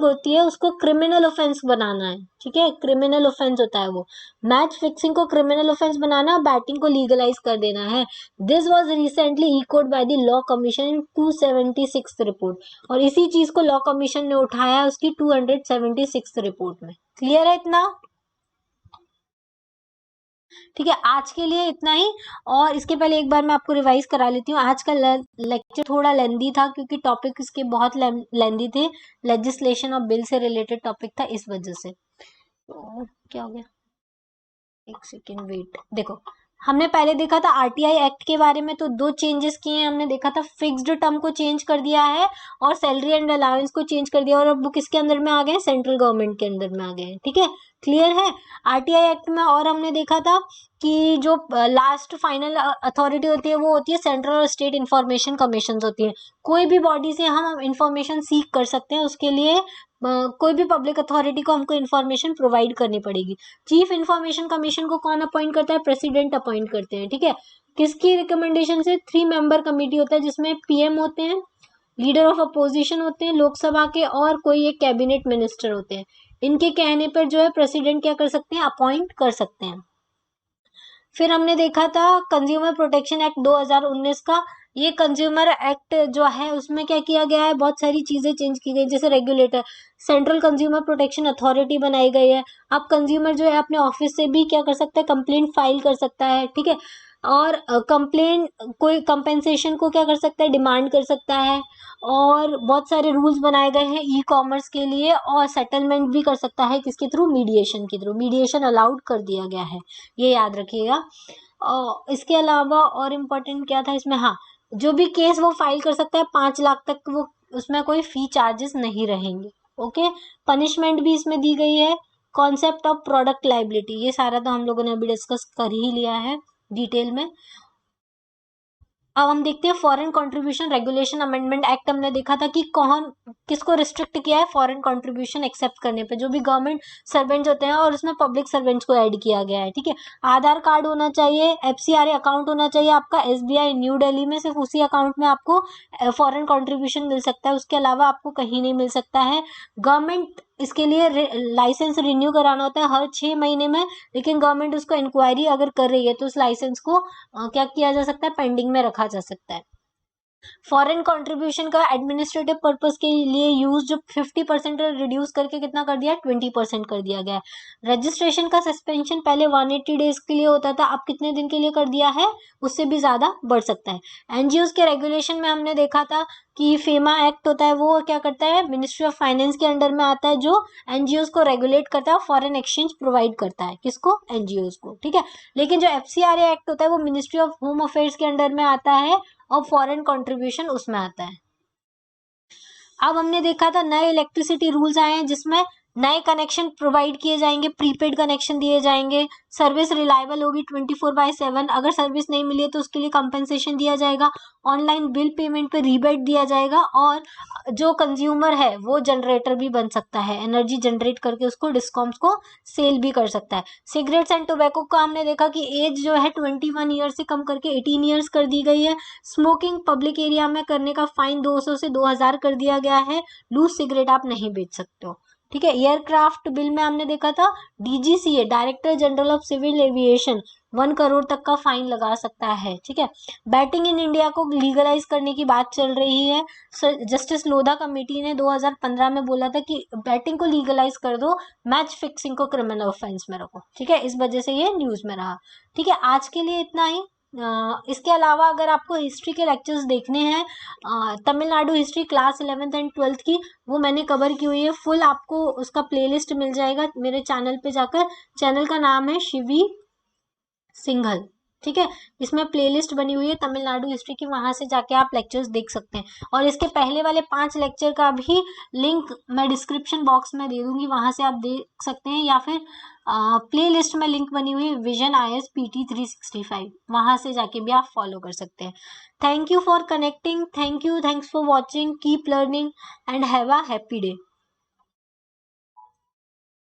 होती है, उसको क्रिमिनल ऑफेंस बनाना है, ठीक है, क्रिमिनल ऑफेंस होता है वो। मैच फिक्सिंग को क्रिमिनल ऑफेंस बनाना, बैटिंग को लीगलाइज कर देना है। This was recently echoed by the law commission in 276 report, और इसी चीज को लॉ कमीशन ने उठाया है उसकी 276 रिपोर्ट में। क्लियर है इतना, ठीक है। आज के लिए इतना ही, और इसके पहले एक बार मैं आपको रिवाइज करा लेती हूँ। आज का लेक्चर थोड़ा लेंदी था क्योंकि टॉपिक इसके बहुत लेंदी थे, लेजिस्लेशन और बिल से रिलेटेड टॉपिक था, इस वजह से। तो क्या हो गया, एक सेकेंड वेट। देखो हमने पहले देखा था आरटीआई एक्ट के बारे में, तो दो चेंजेस किए हैं हमने। देखा था फिक्स्ड टर्म को चेंज कर दिया है और सैलरी एंड अलाउंस को चेंज कर दिया, और अब वो किसके अंदर में आ गए, सेंट्रल गवर्नमेंट के अंदर में आ गए हैं, ठीक है। क्लियर है। आरटीआई एक्ट में और हमने देखा था कि जो लास्ट फाइनल अथॉरिटी होती है वो होती है सेंट्रल और स्टेट इंफॉर्मेशन कमीशन होती है। कोई भी बॉडी से हम इंफॉर्मेशन सीख कर सकते हैं, उसके लिए कोई भी पब्लिक अथॉरिटी को हमको इन्फॉर्मेशन प्रोवाइड करनी पड़ेगी। चीफ इंफॉर्मेशन कमीशन को कौन अपॉइंट करता है, प्रेसिडेंट अपॉइंट करते हैं, ठीक है। किसकी रिकमेंडेशन से, 3 मेंबर कमेटी होता है जिसमें पीएम होते हैं, लीडर ऑफ अपोजिशन होते हैं लोकसभा के, और कोई एक कैबिनेट मिनिस्टर होते हैं। इनके कहने पर जो है प्रेसिडेंट क्या कर सकते हैं, अपॉइंट कर सकते हैं। फिर हमने देखा था कंज्यूमर प्रोटेक्शन एक्ट 2019 का। ये कंज्यूमर एक्ट जो है उसमें क्या किया गया है, बहुत सारी चीजें चेंज की गई, जैसे regulator, central consumer protection authority बनाई गई है। अब कंज्यूमर जो है अपने ऑफिस से भी क्या कर सकता है, कंप्लेंट फाइल कर सकता है, ठीक है। और कंप्लेंट, कोई कंपेंसेशन को क्या कर सकता है, डिमांड कर सकता है। और बहुत सारे रूल्स बनाए गए हैं ई कॉमर्स के लिए, और सेटलमेंट भी कर सकता है किसके थ्रू, मीडिएशन के थ्रू। मीडिएशन अलाउड कर दिया गया है, ये याद रखिएगा। और इसके अलावा और इम्पोर्टेंट क्या था इसमें, हाँ, जो भी केस वो फाइल कर सकता है 5 लाख तक, वो उसमें कोई फी चार्जेस नहीं रहेंगे, ओके। पनिशमेंट भी इसमें दी गई है। कॉन्सेप्ट ऑफ प्रोडक्ट लाइबिलिटी, ये सारा तो हम लोगों ने अभी डिस्कस कर ही लिया है डिटेल में। अब हम देखते हैं foreign contribution regulation amendment act. हमने देखा था कि कौन किसको रिस्ट्रिक्ट किया है, फॉरेन कंट्रीब्यूशन एक्सेप्ट करने पे, जो भी गवर्नमेंट सर्वेंट्स होते हैं, और उसमें पब्लिक सर्वेंट्स को ऐड किया गया है, ठीक है। आधार कार्ड होना चाहिए, एफसीआरए अकाउंट होना चाहिए आपका एसबीआई न्यू दिल्ली में, सिर्फ उसी अकाउंट में आपको फॉरेन कंट्रीब्यूशन मिल सकता है, उसके अलावा आपको कहीं नहीं मिल सकता है। गवर्नमेंट इसके लिए लाइसेंस रिन्यू कराना होता है हर 6 महीने में, लेकिन गवर्नमेंट उसको इंक्वायरी अगर कर रही है तो उस लाइसेंस को क्या किया जा सकता है, पेंडिंग में रखा जा सकता है। फॉरेन कंट्रीब्यूशन का एडमिनिस्ट्रेटिव पर्पस के लिए यूज जो 50% रिड्यूस करके कितना कर दिया, 20% कर दिया गया है। रजिस्ट्रेशन का सस्पेंशन पहले 180 डेज के लिए होता था, अब कितने दिन के लिए कर दिया है, उससे भी ज्यादा बढ़ सकता है। एनजीओज के रेगुलेशन में हमने देखा था कि फेमा एक्ट होता है, वो क्या करता है, मिनिस्ट्री ऑफ फाइनेंस के अंडर में आता है, जो एनजीओज को रेगुलेट करता है, फॉरेन एक्सचेंज प्रोवाइड करता है, किसको, एनजीओज को, ठीक है। लेकिन जो एफसीआरए एक्ट होता है वो मिनिस्ट्री ऑफ होम अफेयर्स के अंडर में आता है, और फॉरेन कंट्रीब्यूशन उसमें आता है। अब हमने देखा था नए इलेक्ट्रिसिटी रूल्स आए हैं जिसमें नए कनेक्शन प्रोवाइड किए जाएंगे, प्रीपेड कनेक्शन दिए जाएंगे, सर्विस रिलायबल होगी 24/7, अगर सर्विस नहीं मिली है तो उसके लिए कंपेंसेशन दिया जाएगा, ऑनलाइन बिल पेमेंट पे रिबेट दिया जाएगा, और जो कंज्यूमर है वो जनरेटर भी बन सकता है, एनर्जी जनरेट करके उसको डिस्कॉम्स को सेल भी कर सकता है। सिगरेट्स एंड टोबैको का हमने देखा कि एज जो है 21 ईयर से कम करके 18 ईयर्स कर दी गई है। स्मोकिंग पब्लिक एरिया में करने का फाइन 200 से 2000 कर दिया गया है। लूज सिगरेट आप नहीं बेच सकते हो, ठीक है। एयरक्राफ्ट बिल में हमने देखा था DGCA, director general of civil aviation, 1 crore तक का फाइन लगा सकता है। ठीक है। बैटिंग इन इंडिया को लीगलाइज करने की बात चल रही है। जस्टिस लोधा कमेटी ने 2015 में बोला था कि बैटिंग को लीगलाइज कर दो, मैच फिक्सिंग को क्रिमिनल ऑफेंस में रखो। ठीक है, इस वजह से ये न्यूज में रहा। ठीक है, आज के लिए इतना ही। इसके अलावा अगर आपको हिस्ट्री के लेक्चर्स देखने हैं, Tamil Nadu history class 11th and 12th की, वो मैंने कवर की हुई है फुल, आपको उसका प्लेलिस्ट मिल जाएगा मेरे चैनल पे जाकर। चैनल का नाम है शिवी सिंघल। ठीक है, इसमें प्लेलिस्ट बनी हुई है तमिलनाडु हिस्ट्री की, वहां से जाके आप लेक्चर्स देख सकते हैं। और इसके पहले वाले 5 लेक्चर का भी लिंक मैं डिस्क्रिप्शन बॉक्स में दे दूंगी, वहां से आप देख सकते हैं, या फिर प्लेलिस्ट में लिंक बनी हुई है विजन IAS PT 365, वहां से जाके भी आप फॉलो कर सकते हैं। Thank you for connecting, thanks for watching, keep learning and have a happy day.